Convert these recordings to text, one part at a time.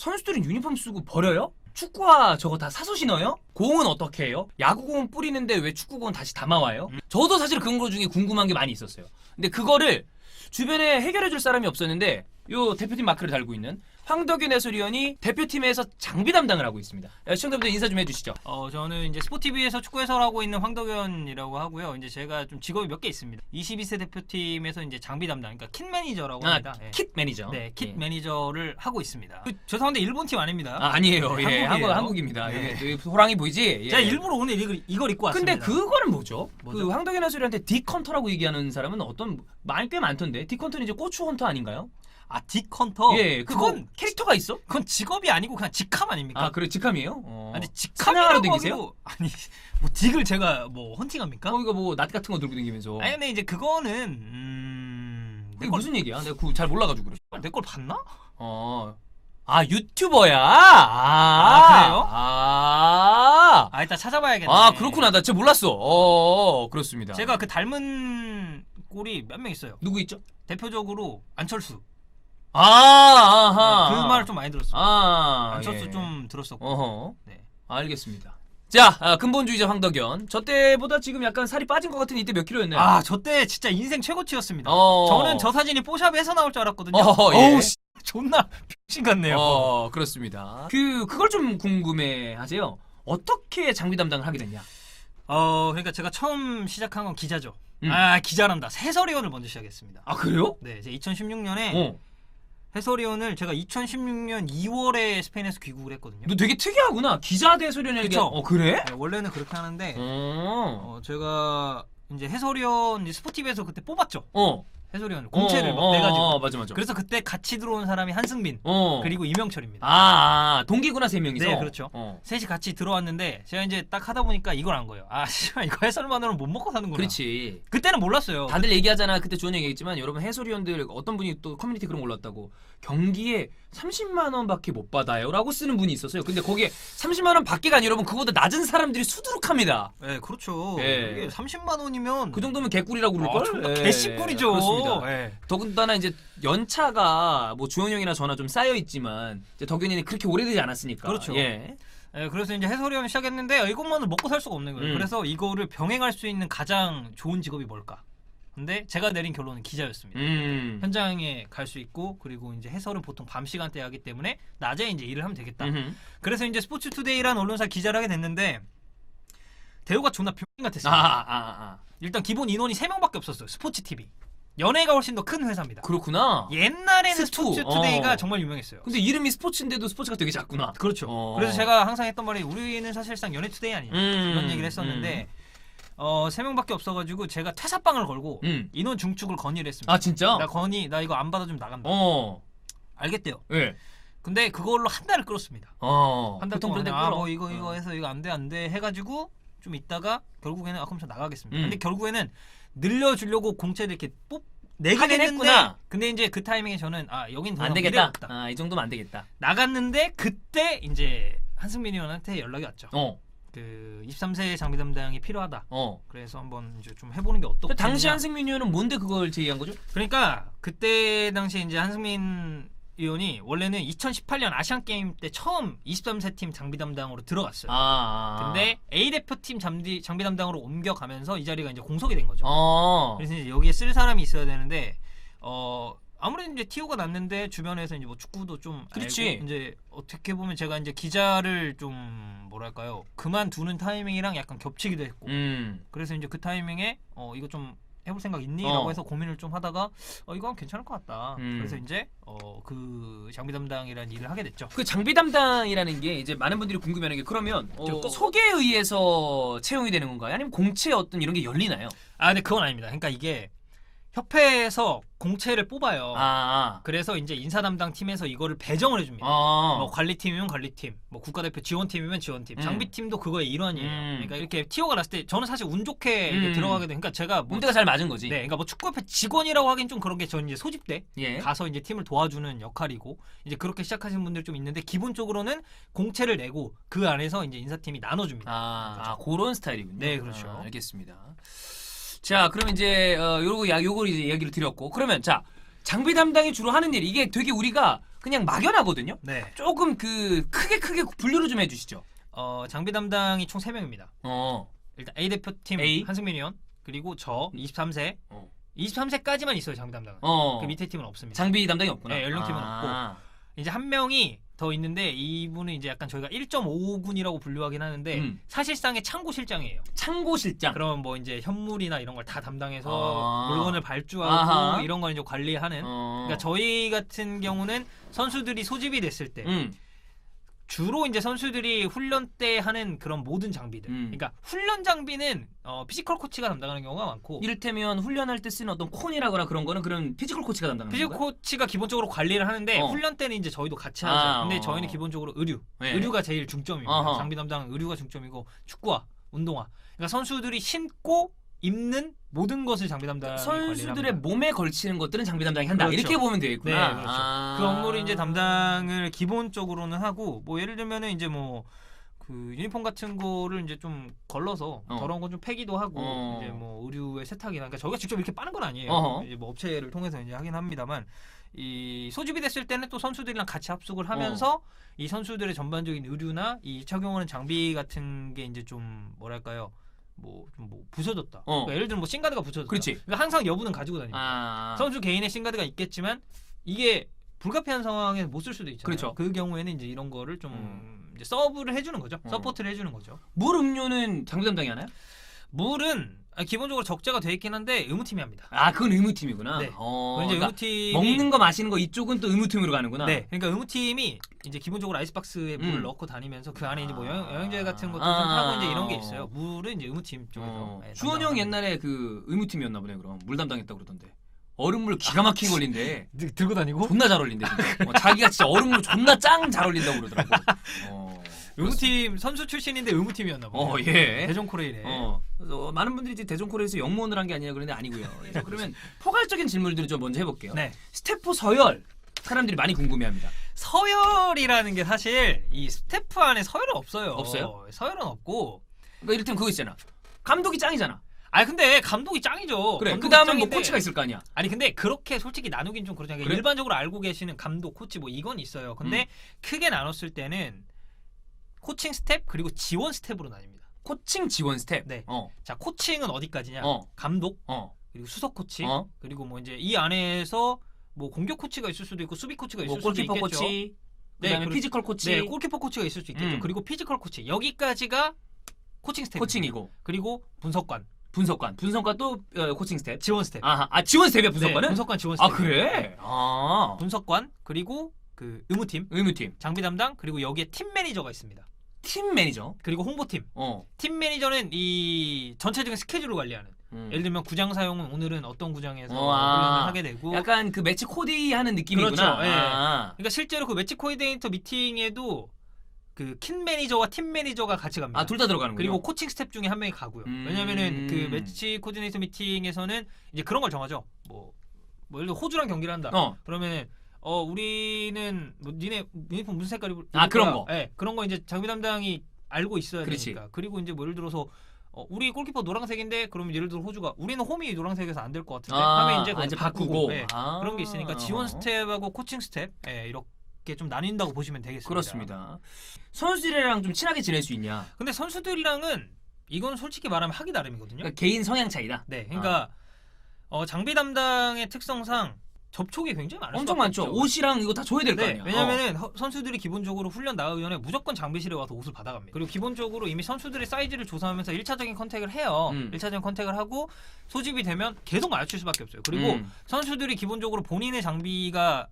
선수들은 유니폼 쓰고 버려요? 축구화 저거 다 사서 신어요? 공은 어떻게 해요? 야구공은 뿌리는데 왜 축구공은 다시 담아와요? 저도 사실 그런 거 중에 궁금한 게 많이 있었어요. 근데 그거를 주변에 해결해줄 사람이 없었는데 요 대표팀 마크를 달고 있는 황덕윤 해설위원이 대표팀에서 장비 담당을 하고 있습니다. 시청자분들 인사 좀 해주시죠. 저는 이제 스포티비에서 축구 해설하고 있는 황덕현이라고 하고요. 이제 제가 좀 직업이 몇 개 있습니다. 22세 대표팀에서 이제 장비 담당, 그러니까 킷 매니저라고 합니다. 예. 킷 매니저. 네, 킷 예. 매니저를 하고 있습니다. 죄송한데 일본 팀 아닙니다. 아니에요. 예, 한국이에요. 한국입니다. 네. 예, 호랑이 보이지? 예. 제가 일부러 오늘 이걸 입고 왔습니다. 근데 그거는 뭐죠? 뭐죠? 그 황덕현 해설위한테 디컨터라고 얘기하는 사람은 어떤 많이 꽤 많던데. 디컨터는 이제 고추 헌터 아닌가요? 아, 딕헌터? 예, 그건 캐릭터가 있어? 그건 직업이 아니고 그냥 직함 아닙니까? 아, 그래 직함이에요? 아니 사냥하러 직함이라고 다니세요? 하기도 아니 뭐 딕을 제가 뭐 헌팅합니까? 이거 뭐 낫 같은 거 들고 다니면서. 아니 근데 이제 그거는 이게 무슨 얘기야? 내가 그거 잘 몰라가지고 그래. 내 걸 봤나? 아 유튜버야. 그래요? 일단 찾아봐야겠네. 그렇구나. 나 진짜 몰랐어. 그렇습니다. 제가 그 닮은 꼴이 몇 명 있어요. 누구 있죠? 대표적으로 안철수. 아하. 그 말을 좀 많이 들었어요. 안철수 예. 좀 들었었고. 어허. 네. 알겠습니다. 자, 근본주의자 황덕현. 저 때보다 지금 약간 살이 빠진 것 같은데 이때 몇 킬로였나요? 저 때 진짜 인생 최고치였습니다. 어. 저는 저 사진이 뽀샵에서 나올 줄 알았거든요. 예. 어우 씨, 존나 병신 같네요. 그렇습니다. 그걸 좀 궁금해 하세요. 어떻게 장비 담당을 하게 됐냐? 그러니까 제가 처음 시작한 건 기자죠. 기자란다. 해설위원을 먼저 시작했습니다. 아, 그래요? 네, 이제 2016년에 해설위원을 제가 2016년 2월에 스페인에서 귀국을 했거든요. 너 되게 특이하구나. 기자 대 해설위원 얘기. 그쵸? 그래? 네, 원래는 그렇게 하는데 어. 제가 이제 해설위원 이제 스포티비에서 그때 뽑았죠. 어. 해설위원 공채를 막 내가지고. 맞아. 그래서 그때 같이 들어온 사람이 한승민 그리고 이명철입니다. 동기구나 세 명이서. 네, 그렇죠. 셋이 같이 들어왔는데 제가 이제 딱 하다 보니까 이걸 안 거예요. 씨발 이거 해설만으로는 못 먹고 사는구나. 그렇지. 그때는 몰랐어요. 다들 얘기하잖아. 그때 주원 얘기했지만 여러분 해설위원들 어떤 분이 또 커뮤니티 그런 거 올랐다고 경기에 30만 원밖에 못 받아요라고 쓰는 분이 있었어요. 근데 거기에 30만 원 밖에가 아니라 여러분 그보다 낮은 사람들이 수두룩합니다. 네, 그렇죠. 예. 이게 30만 원이면 그 정도면 개꿀이라고 그럴 걸. 존나 개씹꿀이죠. 그렇습니다. 예. 더군다나 이제 연차가 뭐 주영 형이나 저나 좀 쌓여 있지만 이제 덕윤이는 그렇게 오래되지 않았으니까. 그렇죠. 예. 그래서 이제 해설위원을 시작했는데 이것만은 먹고 살 수가 없는 거예요. 그래서 이거를 병행할 수 있는 가장 좋은 직업이 뭘까? 근데 제가 내린 결론은 기자였습니다. 현장에 갈 수 있고 그리고 이제 해설은 보통 밤 시간대에 하기 때문에 낮에 이제 일을 하면 되겠다. 그래서 이제 스포츠투데이라는 언론사 기자를 하게 됐는데 대우가 존나 병신 같았어요. 일단 기본 인원이 3명밖에 없었어요. 스포츠 TV. 연예가 훨씬 더 큰 회사입니다. 그렇구나. 옛날에는 스투. 스포츠투데이가 정말 유명했어요. 근데 이름이 스포츠인데도 스포츠가 되게 작구나. 그렇죠. 그래서 제가 항상 했던 말이 우리는 사실상 연예투데이 아니냐 이런 얘기를 했었는데 3명밖에 없어가지고 제가 퇴사방을 걸고 인원 중축을 건의를 했습니다. 아 진짜? 나 이거 안 받아주면 나간다. 알겠대요. 예. 근데 그걸로 한 달을 끌었습니다. 한 달 보통 동안 그런데 끌어. 뭐 이거 해서 이거 안 돼 해가지고 좀 있다가 결국에는 그럼 저 나가겠습니다. 근데 결국에는 늘려주려고 공채를 이렇게 내긴 하긴 했는데 했구나. 근데 이제 그 타이밍에 저는 여긴 더 안 이상 되겠다. 미래가 없다. 이 정도면 안 되겠다. 나갔는데 그때 이제 한승민 의원한테 연락이 왔죠. 그 23세 장비 담당이 필요하다. 그래서 한번 이제 좀 해보는 게 어떻겠냐. 당시 한승민 의원은 뭔데 그걸 제의한 거죠? 그러니까 그때 당시 이제 한승민 의원이 원래는 2018년 아시안 게임 때 처음 23세 팀 장비 담당으로 들어갔어요. 근데 A 대표팀 장비 담당으로 옮겨가면서 이 자리가 이제 공석이 된 거죠. 그래서 이제 여기에 쓸 사람이 있어야 되는데 아무래도 이제 티오가 났는데 주변에서 이제 뭐 축구도 좀 그렇지. 알고 이제 어떻게 보면 제가 이제 기자를 좀 뭐랄까요 그만두는 타이밍이랑 약간 겹치기도 했고 그래서 이제 그 타이밍에 이거 좀 해볼 생각 있니? 라고 해서 고민을 좀 하다가 이거 괜찮을 것 같다. 그래서 이제 그 장비 담당이라는 일을 하게 됐죠. 그 장비 담당이라는 게 이제 많은 분들이 궁금해하는 게 그러면 소개에 의해서 채용이 되는 건가요? 아니면 공채 어떤 이런 게 열리나요? 근데 그건 아닙니다. 그러니까 이게 협회에서 공채를 뽑아요. 그래서 이제 인사 담당 팀에서 이거를 배정을 해줍니다. 뭐 관리팀이면 관리팀, 뭐 국가대표 지원팀이면 지원팀, 장비팀도 그거의 일환이에요. 그러니까 이렇게 티오가 났을 때 저는 사실 운 좋게 이렇게 들어가게 된. 그러니까 제가 문제가 잘 맞은 거지. 네, 그러니까 뭐 축구협회 직원이라고 하긴 좀 그런 게 저는 이제 소집대 가서 이제 팀을 도와주는 역할이고 이제 그렇게 시작하신 분들 좀 있는데 기본적으로는 공채를 내고 그 안에서 이제 인사팀이 나눠줍니다. 그런 스타일이군요. 네, 그렇죠. 알겠습니다. 자, 그럼 이제 요걸 이제 이야기를 드렸고 그러면 자 장비 담당이 주로 하는 일 이게 되게 우리가 그냥 막연하거든요. 네. 조금 크게 분류를 좀 해주시죠. 장비 담당이 총 3명입니다. 어. 일단 A 대표팀 A. 한승민 위원, 그리고 저 23세. 어. 23세까지만 있어요, 장비 담당은. 그 밑에 팀은 없습니다. 장비 담당이 없구나. 네, 연령팀은 없고. 이제 한 명이 더 있는데 이분은 이제 약간 저희가 1.5군이라고 분류하긴 하는데 사실상의 창고실장이에요. 창고실장. 그럼 뭐 이제 현물이나 이런 걸 다 담당해서 물건을 발주하고 아하. 이런 걸 이제 관리하는. 그러니까 저희 같은 경우는 선수들이 소집이 됐을 때 주로 이제 선수들이 훈련 때 하는 그런 모든 장비들. 그러니까 훈련 장비는 피지컬 코치가 담당하는 경우가 많고. 이를테면 훈련할 때 쓰는 어떤 콘이라거나 그런 거는 그런 피지컬 코치가 담당하는 거예요? 피지컬 코치가 기본적으로 관리를 하는데 훈련 때는 이제 저희도 같이 하죠. 근데 저희는 기본적으로 의류. 네. 의류가 제일 중점입니다. 어허. 장비 담당은 의류가 중점이고 축구화, 운동화. 그러니까 선수들이 신고 입는 모든 것을 장비 담당이 관리를 선수들의 합니다. 몸에 걸치는 것들은 장비 담당이 한다. 그렇죠. 이렇게 보면 되겠구나. 네, 그렇죠. 그 업무를 이제 담당을 기본적으로는 하고 뭐 예를 들면은 이제 뭐 그 유니폼 같은 거를 이제 좀 걸러서 더러운 건 좀 패기도 하고 이제 뭐 의류의 세탁이나 그러니까 저희가 직접 이렇게 빠는 건 아니에요. 이제 뭐 업체를 통해서 이제 하긴 합니다만 이 소집이 됐을 때는 또 선수들이랑 같이 합숙을 하면서 이 선수들의 전반적인 의류나 이 착용하는 장비 같은 게 이제 좀 뭐랄까요? 뭐 부서졌다. 그러니까 예를 들면 뭐 신가드가 부서졌다. 그렇지. 그러니까 항상 여부는 가지고 다닙니다. 선수 개인의 신가드가 있겠지만 이게 불가피한 상황에서 못 쓸 수도 있잖아요. 그렇죠. 그 경우에는 이제 이런 거를 좀 이제 서브를 해주는 거죠. 서포트를 해주는 거죠. 물 음료는 장비 담당이 하나요? 물은 기본적으로 적재가 돼 있긴 한데 의무팀이 합니다. 아, 그건 의무팀이구나. 네. 그러니까 이제 의무팀이 먹는 거 마시는 거 이쪽은 또 의무팀으로 가는구나. 네. 그러니까 의무팀이 이제 기본적으로 아이스박스에 물을 넣고 다니면서 그 안에 이제 뭐 영양제 같은 것도 좀 하고 이제 이런 게 있어요. 물은 이제 의무팀 쪽에서. 주원 형 옛날에 그 의무팀이었나 보네. 그럼 물 담당했다고 그러던데. 얼음물 기가 막히게 걸린대. 들고 다니고? 존나 잘 어울린대. 자기가 진짜 얼음물 존나 짱 잘 어울린다고 그러더라고. 의무팀 선수 출신인데 의무팀이었나 봐요. 예. 대전 코레일에. 많은 분들이 이제 대전 코레일에서 영무원을 한 게 아니라 그런데 아니고요. 그러면 포괄적인 질문들을 좀 먼저 해볼게요. 네. 스태프 서열 사람들이 많이 궁금해합니다. 서열이라는 게 사실 이 스태프 안에 서열은 없어요. 없어요? 서열은 없고. 그러니까 이를테면 그거 있잖아. 감독이 짱이잖아. 아니 근데 감독이 짱이죠. 그래. 감독이 그 다음에 뭐 짱인데. 코치가 있을 거 아니야. 아니 근데 그렇게 솔직히 나누긴 좀 그렇잖아요. 그래? 일반적으로 알고 계시는 감독, 코치 뭐 이건 있어요. 근데 크게 나눴을 때는 코칭 스텝 그리고 지원 스텝으로 나뉩니다. 코칭 지원 스텝. 네. 자 코칭은 어디까지냐? 어. 감독, 그리고 수석 코치, 어. 그리고 뭐 이제 이 안에서 뭐 공격 코치가 있을 수도 있고 수비 코치가 있을 뭐 수도 골키퍼 있겠죠. 코치. 네, 그다음에 피지컬 코치. 네, 골키퍼 코치가 있을 수 있겠죠. 그리고 피지컬 코치 여기까지가 코칭 스텝. 코칭이고. 그리고 분석관. 분석관도 코칭 스텝. 지원 스텝. 아 지원 스텝이야 분석관은? 네, 분석관 지원 스텝. 아 그래? 아. 분석관 그리고 그 의무팀, 의무팀. 장비 담당 그리고 여기에 팀 매니저가 있습니다. 팀 매니저. 그리고 홍보팀. 팀 매니저는 이 전체적인 스케줄을 관리하는. 예를 들면 구장 사용은 오늘은 어떤 구장에서 훈련을 하게 되고. 약간 그 매치 코디하는 느낌이구나. 그렇죠. 예. 그러니까 실제로 그 매치 코디네이터 미팅에도 그 킨 매니저와 팀 매니저가 같이 갑니다. 아, 둘 다 들어가는군요. 그리고 코칭 스텝 중에 한 명이 가고요. 왜냐면은 그 매치 코디네이터 미팅에서는 이제 그런 걸 정하죠. 뭐 예를 들어 호주랑 경기를 한다. 그러면은 우리는 뭐 니네 유니폼 무슨 색깔 입을 아, 그런 거. 네, 그런 거 이제 장비 담당이 알고 있어야 그렇지. 되니까. 그리고 이제 뭐 예를 들어서 우리 골키퍼 노란색인데 그러면 예를 들어 호주가 우리는 홈이 노란색에서 안 될 것 같은데 하면 이제 그걸 바꾸고 네, 그런 게 있으니까 지원 스텝하고 코칭 스텝 이렇게 좀 나뉜다고 보시면 되겠습니다. 그렇습니다. 선수들이랑 좀 친하게 지낼 수 있냐? 근데 선수들이랑은 이건 솔직히 말하면 하기 나름이거든요. 그러니까 개인 성향 차이다. 네, 그러니까 장비 담당의 특성상 접촉이 굉장히 많을 엄청 많죠. 없죠. 옷이랑 이거 다 줘야 될 거 아니야. 왜냐면은 선수들이 기본적으로 훈련 나가기 전에 무조건 장비실에 와서 옷을 받아갑니다. 그리고 기본적으로 이미 선수들의 사이즈를 조사하면서 1차적인 컨택을 해요. 1차적인 컨택을 하고 소집이 되면 계속 맞출 수밖에 없어요. 그리고 선수들이 기본적으로 본인의 장비가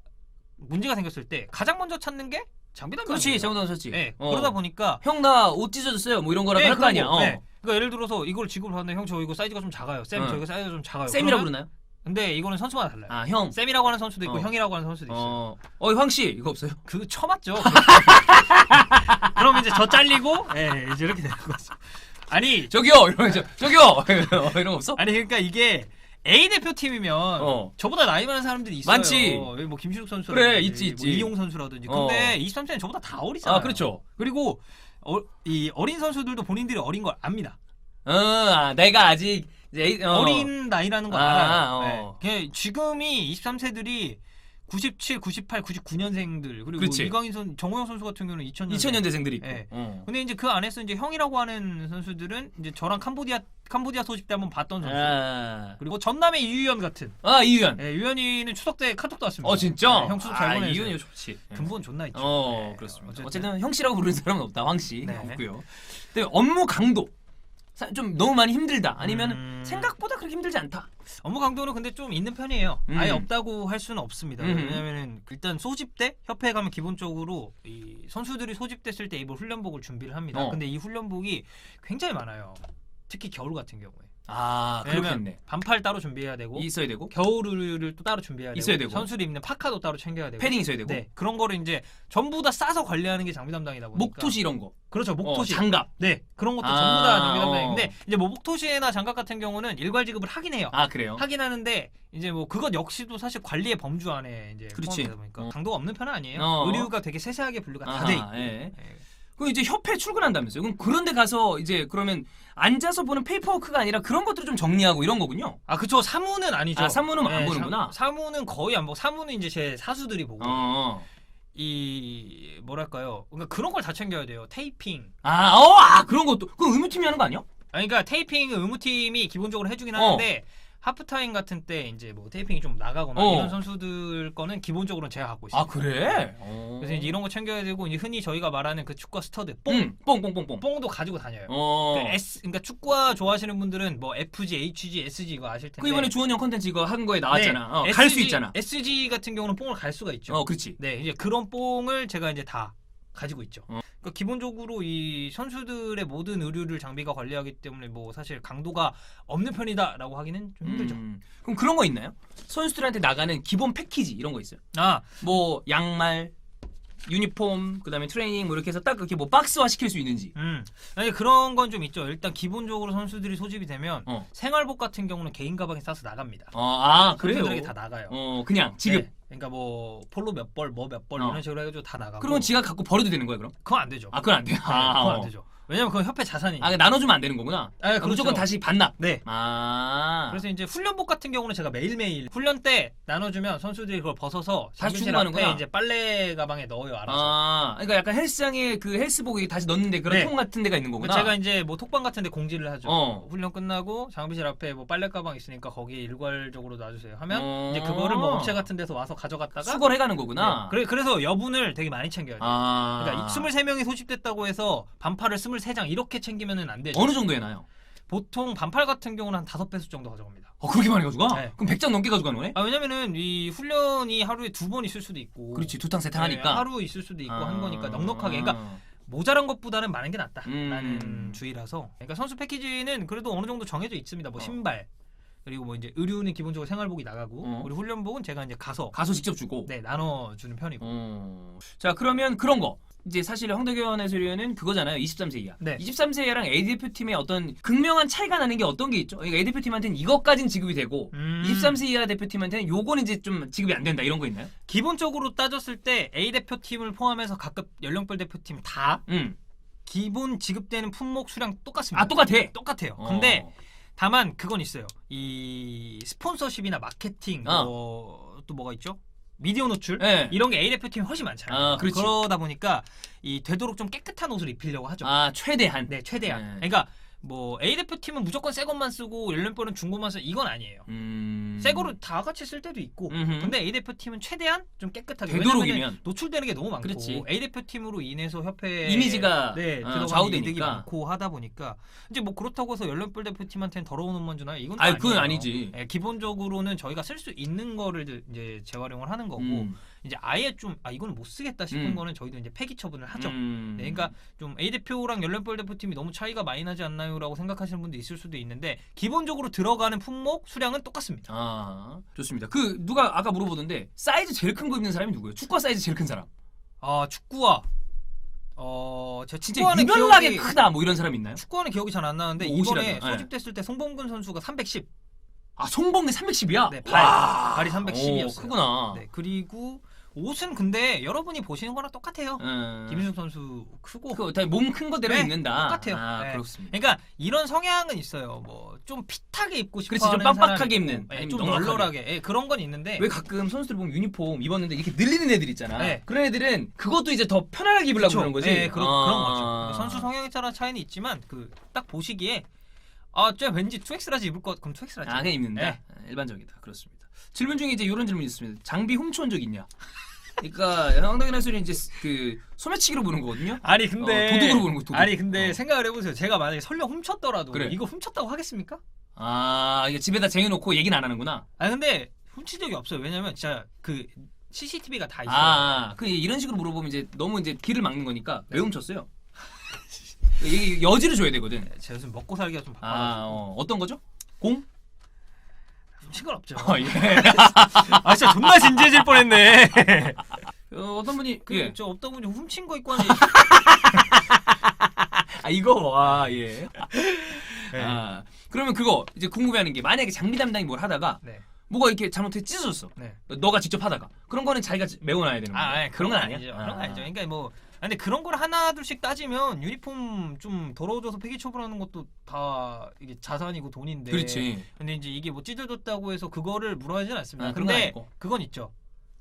문제가 생겼을 때 가장 먼저 찾는 게 장비 담당. 그렇지, 장비 담당 썼지. 네, 그러다 보니까 형 나 옷 찢어졌어요. 뭐 이런 거라도 할 거 아니야. 네. 그러니까 예를 들어서 이걸 지급을 받는데 형 저 이거 사이즈가 좀 작아요. 쌤 저 이거 사이즈가 좀 작아요. 쌤이라고 그러나요? 근데 이거는 선수마다 달라요. 아, 형. 쌤이라고 하는 선수도 있고 형이라고 하는 선수도 있어요. 황씨 이거 없어요? 그거 쳐맞죠. 그럼 이제 저 잘리고 이제 이렇게 되는 거죠. 아니 저기요 이러면서 저기요 이런 거 없어? 아니 그러니까 이게 A 대표팀이면 저보다 나이 많은 사람들이 있어요. 많지. 뭐 김신욱 선수 그래 있지 뭐 이용 선수라든지. 근데 23세는 저보다 다 어리잖아요. 아 그렇죠. 그리고 이 어린 선수들도 본인들이 어린 걸 압니다. 내가 아직 어린 나이라는 걸 알아요. 네. 지금이 23세들이 97, 98, 99년생들 그리고 그치. 이강인 정우영 선수 같은 경우는 2000년생. 2000년대생들이 있고. 네. 근데 이제 그 안에서 이제 형이라고 하는 선수들은 이제 저랑 캄보디아 소집 때 한번 봤던 선수. 그리고 전남의 이유연 같은. 이유연. 네, 유연이는 추석 때 카톡도 왔습니다. 진짜? 네, 형 추석 잘 보내세요. 이유연이 좋지. 근본 존나 있죠. 네, 그렇습니다. 어쨌든 형씨라고 부르는 사람은 없다. 황씨. 네. 없고요. 근데 업무 강도. 좀 너무 많이 힘들다. 아니면 생각보다 그렇게 힘들지 않다. 업무 강도는 근데 좀 있는 편이에요. 아예 음. 없다고 할 수는 없습니다. 왜냐면은 일단 소집 때 협회에 가면 기본적으로 이 선수들이 소집됐을 때 입을 훈련복을 준비를 합니다. 근데 이 훈련복이 굉장히 많아요. 특히 겨울 같은 경우에. 왜냐면 그렇겠네. 반팔 따로 준비해야 되고 있어야 되고 겨울 의류를 또 따로 준비해야 있어야 되고 되고. 선수들이 입는 파카도 따로 챙겨야 되고 패딩 있어야 되고 네, 그런 거를 이제 전부 다 싸서 관리하는 게 장비 담당이다 보니까 목토시 이런 거. 그렇죠. 목토시 장갑. 네 그런 것도 전부 다 장비 어. 담당인데 이제 뭐 목토시나 장갑 같은 경우는 일괄 지급을 하긴 해요. 그래요? 하긴 하는데 이제 뭐 그것 역시도 사실 관리의 범주 안에 이제 그렇지. 포함되다 보니까 강도가 없는 편은 아니에요. 어. 의류가 되게 세세하게 분류가 다 돼 있고. 예. 그럼 이제 협회 출근한다면서요? 그럼 그런데 가서 이제 그러면 앉아서 보는 페이퍼워크가 아니라 그런 것들을 좀 정리하고 이런 거군요. 그쵸. 사무는 아니죠. 사무는 안 보는구나. 사무는 거의 안 보고 사무는 이제 제 사수들이 보고 이 뭐랄까요? 그러니까 그런 걸 다 챙겨야 돼요. 테이핑. 그런 것도 그럼 의무팀이 하는 거 아니야? 그러니까 테이핑은 의무팀이 기본적으로 해주긴 하는데 하프타임 같은 때 이제 뭐 테이핑이 좀 나가거나 이런 선수들 거는 기본적으로는 제가 갖고 있어요. 그래? 그래서 이제 이런 거 챙겨야 되고 이제 흔히 저희가 말하는 그 축구화 스터드 뽕도 가지고 다녀요. 그러니까 축구화 좋아하시는 분들은 뭐 FG, HG, SG 이거 아실 텐데. 그 이번에 주원형 컨텐츠 이거 한 거에 나왔잖아. 갈 수 있잖아. SG 같은 경우는 뽕을 갈 수가 있죠. 그렇지. 네, 이제 그런 뽕을 제가 이제 다 가지고 있죠. 그러니까 기본적으로 이 선수들의 모든 의류를 장비가 관리하기 때문에 뭐 사실 강도가 없는 편이다라고 하기는 좀 힘들죠. 그럼 그런 거 있나요? 선수들한테 나가는 기본 패키지 이런 거 있어요? 뭐 양말, 유니폼, 그다음에 트레이닝 뭐 이렇게 해서 딱 그렇게 뭐 박스화 시킬 수 있는지. 아니 그런 건 좀 있죠. 일단 기본적으로 선수들이 소집이 되면 생활복 같은 경우는 개인 가방에 싸서 나갑니다. 그래요? 선수들에게 다 나가요. 그냥 지금. 네. 그러니까 뭐 폴로 몇 벌, 뭐 몇 벌 이런 식으로 해가지고 다 나가고. 그러면 지가 갖고 버려도 되는 거야 그럼? 그건 안 되죠. 그건 안 돼요. 그건 안 되죠. 왜냐면 그건 협회 자산이니까. 나눠주면 안 되는 거구나. 그렇죠. 무조건 다시 반납. 네. 그래서 이제 훈련복 같은 경우는 제가 매일매일 훈련 때 나눠주면 선수들이 그걸 벗어서 다시 장비실 충분하는구나. 앞에 이제 빨래 가방에 넣어요. 알아서. 그러니까 약간 헬스장에 그 헬스복 다시 넣는데 그런 네. 통 같은 데가 있는 거구나. 제가 이제 뭐 톡방 같은데 공지를 하죠. 훈련 끝나고 장비실 앞에 뭐 빨래 가방 있으니까 거기에 일괄적으로 놔주세요. 하면 이제 그거를 뭐 업체 같은 데서 와서 가져갔다가 수거를 해가는 거구나. 네. 그래서 여분을 되게 많이 챙겨야 돼요. 그러니까 23명이 소집됐다고 해서 반팔을 23장 이렇게 챙기면은 안 되죠. 어느 정도에 나요? 보통 반팔 같은 경우는 한 5배수 정도 가져갑니다. 그렇게 많이 가져가? 네. 그럼 100장 넘게 가져가는 거네? 왜냐면은 이 훈련이 하루에 2번 있을 수도 있고. 그렇지, 2탕 3탕 하니까. 하루 있을 수도 있고 한 거니까 넉넉하게. 그러니까 모자란 것보다는 많은 게 낫다. 음. 라는 주의라서. 그러니까 선수 패키지는 그래도 어느 정도 정해져 있습니다. 뭐 신발. 그리고 뭐 이제 의류는 기본적으로 생활복이 나가고 그리고 훈련복은 제가 이제 가서 직접 주고. 네, 나눠주는 편이고. 자, 그러면 그런 거. 이제 사실 황덕현 해설위원은 그거잖아요. 23세 이하. 네. 23세 이하랑 A대표팀의 어떤 극명한 차이가 나는 게 어떤 게 있죠? 그러니까 A대표팀한테는 이것까지는 지급이 되고 23세 이하 대표팀한테는 요거는 이제 좀 지급이 안 된다 이런 거 있나요? 기본적으로 따졌을 때 A 대표팀을 포함해서 각급 연령별 대표팀 다 기본 지급되는 품목 수량 똑같습니다. 똑같아요. 근데 다만 그건 있어요. 이 스폰서십이나 마케팅 또 뭐가 있죠? 미디어 노출 이런 게 A 대표팀이 훨씬 많잖아요. 그러다 보니까 이 되도록 좀 깨끗한 옷을 입히려고 하죠. 최대한. 네, 최대한. 그러니까 뭐 A 대표팀은 무조건 새 것만 쓰고 연령별은 중고만 쓰고 이건 아니에요. 새 거를 다 같이 쓸 때도 있고. 근데 A 대표팀은 최대한 좀 깨끗하게. 되도록이면 노출되는 게 너무 많고. 그렇지. A 대표팀으로 인해서 협회 이미지가 들어가는 이득이 많고 하다 보니까 이제 뭐 그렇다고 해서 연령별 대표팀한테는 더러운 옷만 주나요? 이건 아니에요. 그건 아니지. 기본적으로는 저희가 쓸 수 있는 거를 이제 재활용을 하는 거고. 이제 아예 좀 이거는 못 쓰겠다 싶은 거는 저희도 이제 폐기 처분을 하죠. 네, 그러니까 좀 A 대표랑 연령별 대표팀이 너무 차이가 많이 나지 않나요라고 생각하시는 분도 있을 수도 있는데 기본적으로 들어가는 품목 수량은 똑같습니다. 좋습니다. 누가 아까 물어보던데 사이즈 제일 큰 거 입는 사람이 누구예요? 축구화 사이즈 제일 큰 사람. 축구화. 제가 진짜 유별나게 크다 뭐 이런 사람 있나요? 축구화는 기억이 잘 안 나는데 이번에 소집됐을 때 송범근 선수가 310. 송범근 310이야? 네, 발이 310이었어요. 크구나. 네, 그리고 옷은 근데 여러분이 보시는 거랑 똑같아요. 김민중 선수 크고 몸 큰 거대로 네, 입는다. 똑같아요. 아, 네. 그렇습니다. 그러니까 이런 성향은 있어요. 뭐 좀 핏하게 입고 싶어 그렇지, 좀 하는 빡빡하게 사람이 입는, 있고, 예, 아니면 좀 넉넉하게. 널널하게 예, 그런 건 있는데 왜 가끔 선수들 보면 유니폼 입었는데 이렇게 늘리는 애들 있잖아. 네. 그런 애들은 그것도 이제 더 편안하게 입으려고 그쵸. 그러는 거지. 예, 그런 거죠. 아. 선수 성향에 따라 차이는 있지만 그 딱 보시기에 쟤 왠지 2X라지 입을 것 그럼 2X라지. 그냥 입는다. 네. 일반적이다. 그렇습니다. 질문 중에 이제 이런 질문이 있습니다. 장비 훔쳐온 적 있냐? 그러니까 황덕이나 소리 이제 그 소매치기로 보는 거거든요. 아니 근데 도둑으로 보는 거. 도둑. 아니 근데 생각을 해보세요. 제가 만약에 설령 훔쳤더라도 그래. 이거 훔쳤다고 하겠습니까? 아, 이게 집에다 쟁여놓고 얘기는 안 하는구나. 아니 근데 훔친 적이 없어요. 왜냐면 진짜 그 CCTV가 다 있어요. 그 이런 식으로 물어보면 이제 너무 이제 길을 막는 거니까 왜 훔쳤어요? 이게 여지를 줘야 되거든. 제가 요즘 먹고 살기가 좀 바빠가지고 어떤 거죠? 공? 훔친 건 없죠. 예. 아 진짜 존나 진지해질 뻔했네. 어떤 분이 저 없다 보니 훔친 거 있고 하니. 이거 예. 네. 그러면 그거 이제 궁금해하는 게 만약에 장비 담당이 뭘 하다가 네. 뭐가 이렇게 잘못해 찢어졌어. 네. 너가 직접 하다가 그런 거는 자기가 메워놔야 되는 거야. 아니, 그런 건 아니야. 아니죠. 그런 건 아니죠. 그러니까 뭐 근데 그런 걸 하나 둘씩 따지면 유니폼 좀 더러워져서 폐기 처분하는 것도 다 이게 자산이고 돈인데. 그렇지. 근데 이제 이게 뭐 찢어졌다고 해서 그거를 물어하지는 않습니다. 그런 건 근데 아니고. 그건 있죠.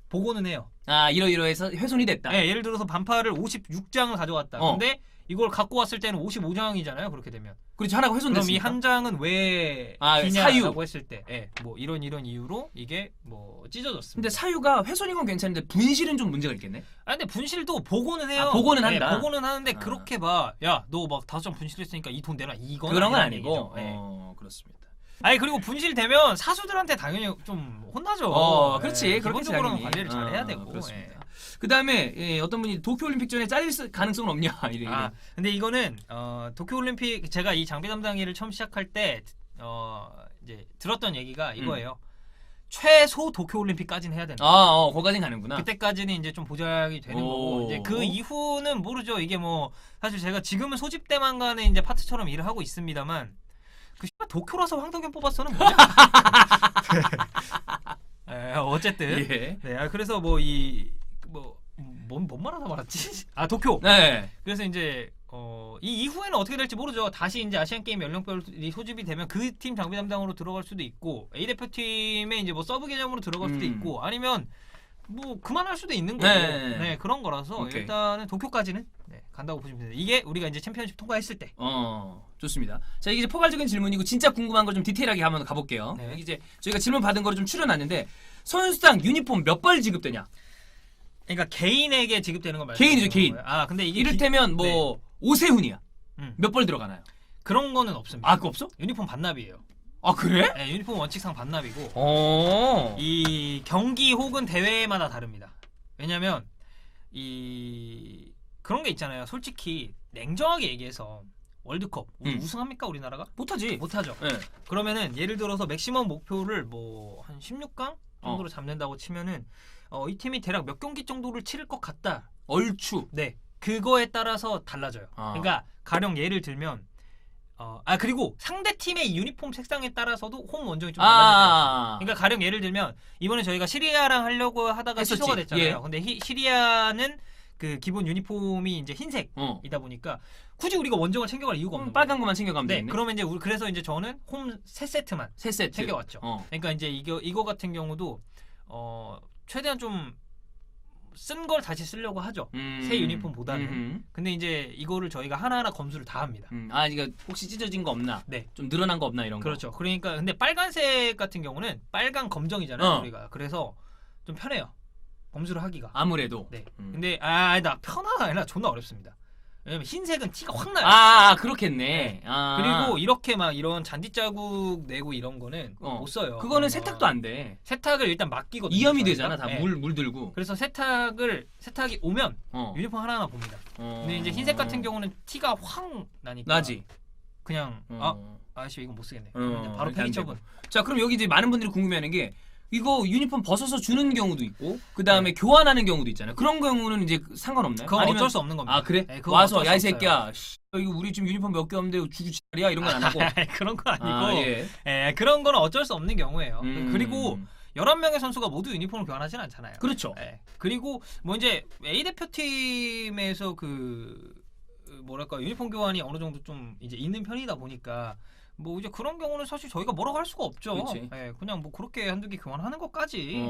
보고는 해요. 이러이러해서 훼손이 됐다. 네, 예를 들어서 반팔을 56장을 가져왔다. 어. 근데 이걸 갖고 왔을 때는 55장이잖아요. 그렇게 되면. 그렇지, 하나가 그럼 이 훼손됐으니까. 한 장은 왜 사유. 기냐라고 했을 때, 뭐 이런 이유로 이게 뭐 찢어졌습니다. 근데 사유가 훼손인 건 괜찮은데 분실은 좀 문제가 있겠네. 근데 분실도 보고는 해요. 보고는 한다. 보고는 하는데 아. 그렇게 봐. 야, 너 막 5장 분실했으니까 이 돈 내놔. 이건 그런 건 아니라는 아니고. 얘기죠. 그렇습니다. 아니 그리고 분실되면 사수들한테 당연히 좀 혼나죠. 그렇지. 그렇게 기본적으로는 당연히. 관리를 잘해야 되고. 그렇습니다. 그다음에 어떤 분이 도쿄올림픽 전에 잘릴 가능성은 없냐 이래. 근데 이거는 도쿄올림픽 제가 이 장비 담당 일을 처음 시작할 때 이제 들었던 얘기가 이거예요. 최소 도쿄올림픽까지는 해야 된다. 거기까지는 가는구나. 그때까지는 이제 좀 보장이 되는 거고 이제 그 이후는 모르죠. 이게 뭐 사실 제가 지금은 소집대만 가는 이제 파트처럼 일을 하고 있습니다만 그 도쿄라서 황덕현 뽑았어는 뭐냐? 어쨌든 예. 네, 그래서 뭔 말하다 말았지? 도쿄. 네. 그래서 이제 이 이후에는 어떻게 될지 모르죠. 다시 이제 아시안 게임 연령별이 소집이 되면 그 팀 장비 담당으로 들어갈 수도 있고 A 대표팀에 이제 뭐 서브 개념으로 들어갈 수도 있고 아니면 뭐 그만할 수도 있는 거고 네, 그런 거라서 오케이. 일단은 도쿄까지는 간다고 보시면 됩니다. 이게 우리가 이제 챔피언십 통과했을 때. 좋습니다. 자, 이게 이제 포괄적인 질문이고 진짜 궁금한 걸 좀 디테일하게 한번 가볼게요. 네. 여기 이제 저희가 질문 받은 거를 좀 추려놨는데 선수당 유니폼 몇 벌 지급되냐? 그러니까 개인에게 지급되는 거 말이에요. 개인이죠, 개인. 근데 이게 이를테면 뭐 오세훈이야. 음. 몇 벌 들어가나요? 그런 거는 없습니다. 그거 없어? 유니폼 반납이에요. 그래? 네, 유니폼 원칙상 반납이고 이 이 경기 혹은 대회마다 다릅니다. 왜냐면 그런 게 있잖아요. 솔직히 냉정하게 얘기해서 월드컵 우승합니까 우리나라가? 못하지. 못하죠. 네. 그러면은 예를 들어서 맥시멈 목표를 뭐 한 16강 정도로 잡는다고 치면은 이 팀이 대략 몇 경기 정도를 치를 것 같다. 얼추. 네, 그거에 따라서 달라져요. 그러니까 가령 예를 들면 그리고 상대 팀의 유니폼 색상에 따라서도 홈 원정이 좀 달라져요. 그러니까 가령 예를 들면 이번에 저희가 시리아랑 하려고 하다가 했었지. 취소가 됐잖아요. 예. 근데 시리아는 그 기본 유니폼이 이제 흰색이다 보니까 굳이 우리가 원정을 챙겨갈 이유가 없는 거예요. 빨간 것만 챙겨가면 네, 되겠네. 그러면 이제 그래서 이제 저는 홈 3세트만 세 세트 챙겨왔죠. 그러니까 이제 이거 같은 경우도 최대한 좀 쓴 걸 다시 쓰려고 하죠. 새 유니폼보다는. 근데 이제 이거를 저희가 하나하나 검수를 다 합니다. 그러니까 혹시 찢어진 거 없나? 네. 좀 늘어난 거 없나 이런 거. 그렇죠. 그러니까 근데 빨간색 같은 경우는 빨간 검정이잖아요. 어. 우리가. 그래서 좀 편해요. 검수를 하기가. 아무래도. 네. 근데 나 편하가 아니라 존나 어렵습니다. 왜냐면 흰색은 티가 확 나요. 그렇겠네. 그리고 이렇게 막 이런 잔디 자국 내고 이런 거는 못 써요. 그거는 세탁도 안 돼. 세탁을 일단 맡기거든요. 이염이 저희가. 되잖아. 다 네. 물 들고. 그래서 세탁이 오면 유니폼 하나하나 봅니다. 근데 이제 흰색 같은 경우는 티가 확 나니까 나지. 그냥 아씨 이건 못 쓰겠네. 바로 이렇게 안 폐기 처분. 자, 그럼 여기 이제 많은 분들이 궁금해하는 게 이거 유니폼 벗어서 주는 경우도 있고 그 다음에 교환하는 경우도 있잖아요. 그런 경우는 이제 상관없나요? 그건 아니면 어쩔 수 없는 겁니다. 그래? 네, 그건 와서 어쩔 야 이 수 새끼야, 이거 우리 지금 유니폼 몇 개 없는데 주주 지랄이야 이런 건 안 하고. 그런 건 아니고 예. 그런 거는 어쩔 수 없는 경우예요. 음. 그리고 11명의 선수가 모두 유니폼을 교환하진 않잖아요. 그렇죠. 예. 그리고 뭐 이제 A 대표팀에서 그 뭐랄까 유니폼 교환이 어느 정도 좀 이제 있는 편이다 보니까 뭐 이제 그런 경우는 사실 저희가 뭐라고 할 수가 없죠. 그치. 예, 그냥 뭐 그렇게 한두 개 교환하는 것까지.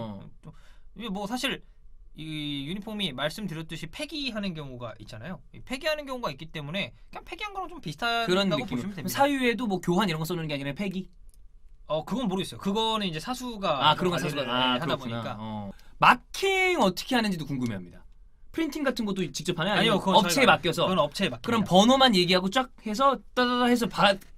이게 뭐 사실 이 유니폼이 말씀드렸듯이 폐기하는 경우가 있잖아요. 이 폐기하는 경우가 있기 때문에 그냥 폐기한 거랑 좀 비슷하다고 그런 보시면 느낌. 됩니다. 사유에도 뭐 교환 이런 거 써놓는 게 아니라 폐기. 그건 모르겠어요. 그거는 이제 사수가 그런 거 관리를 사수가 하다 그렇구나. 보니까. 마킹 어떻게 하는지도 궁금해합니다. 프린팅 같은 것도 직접 하나요? 아니요, 그건 업체에 저희가- 맡겨서. 그건 업체에 맡깁니다. 그럼 번호만 얘기하고 쫙 해서 따다다 해서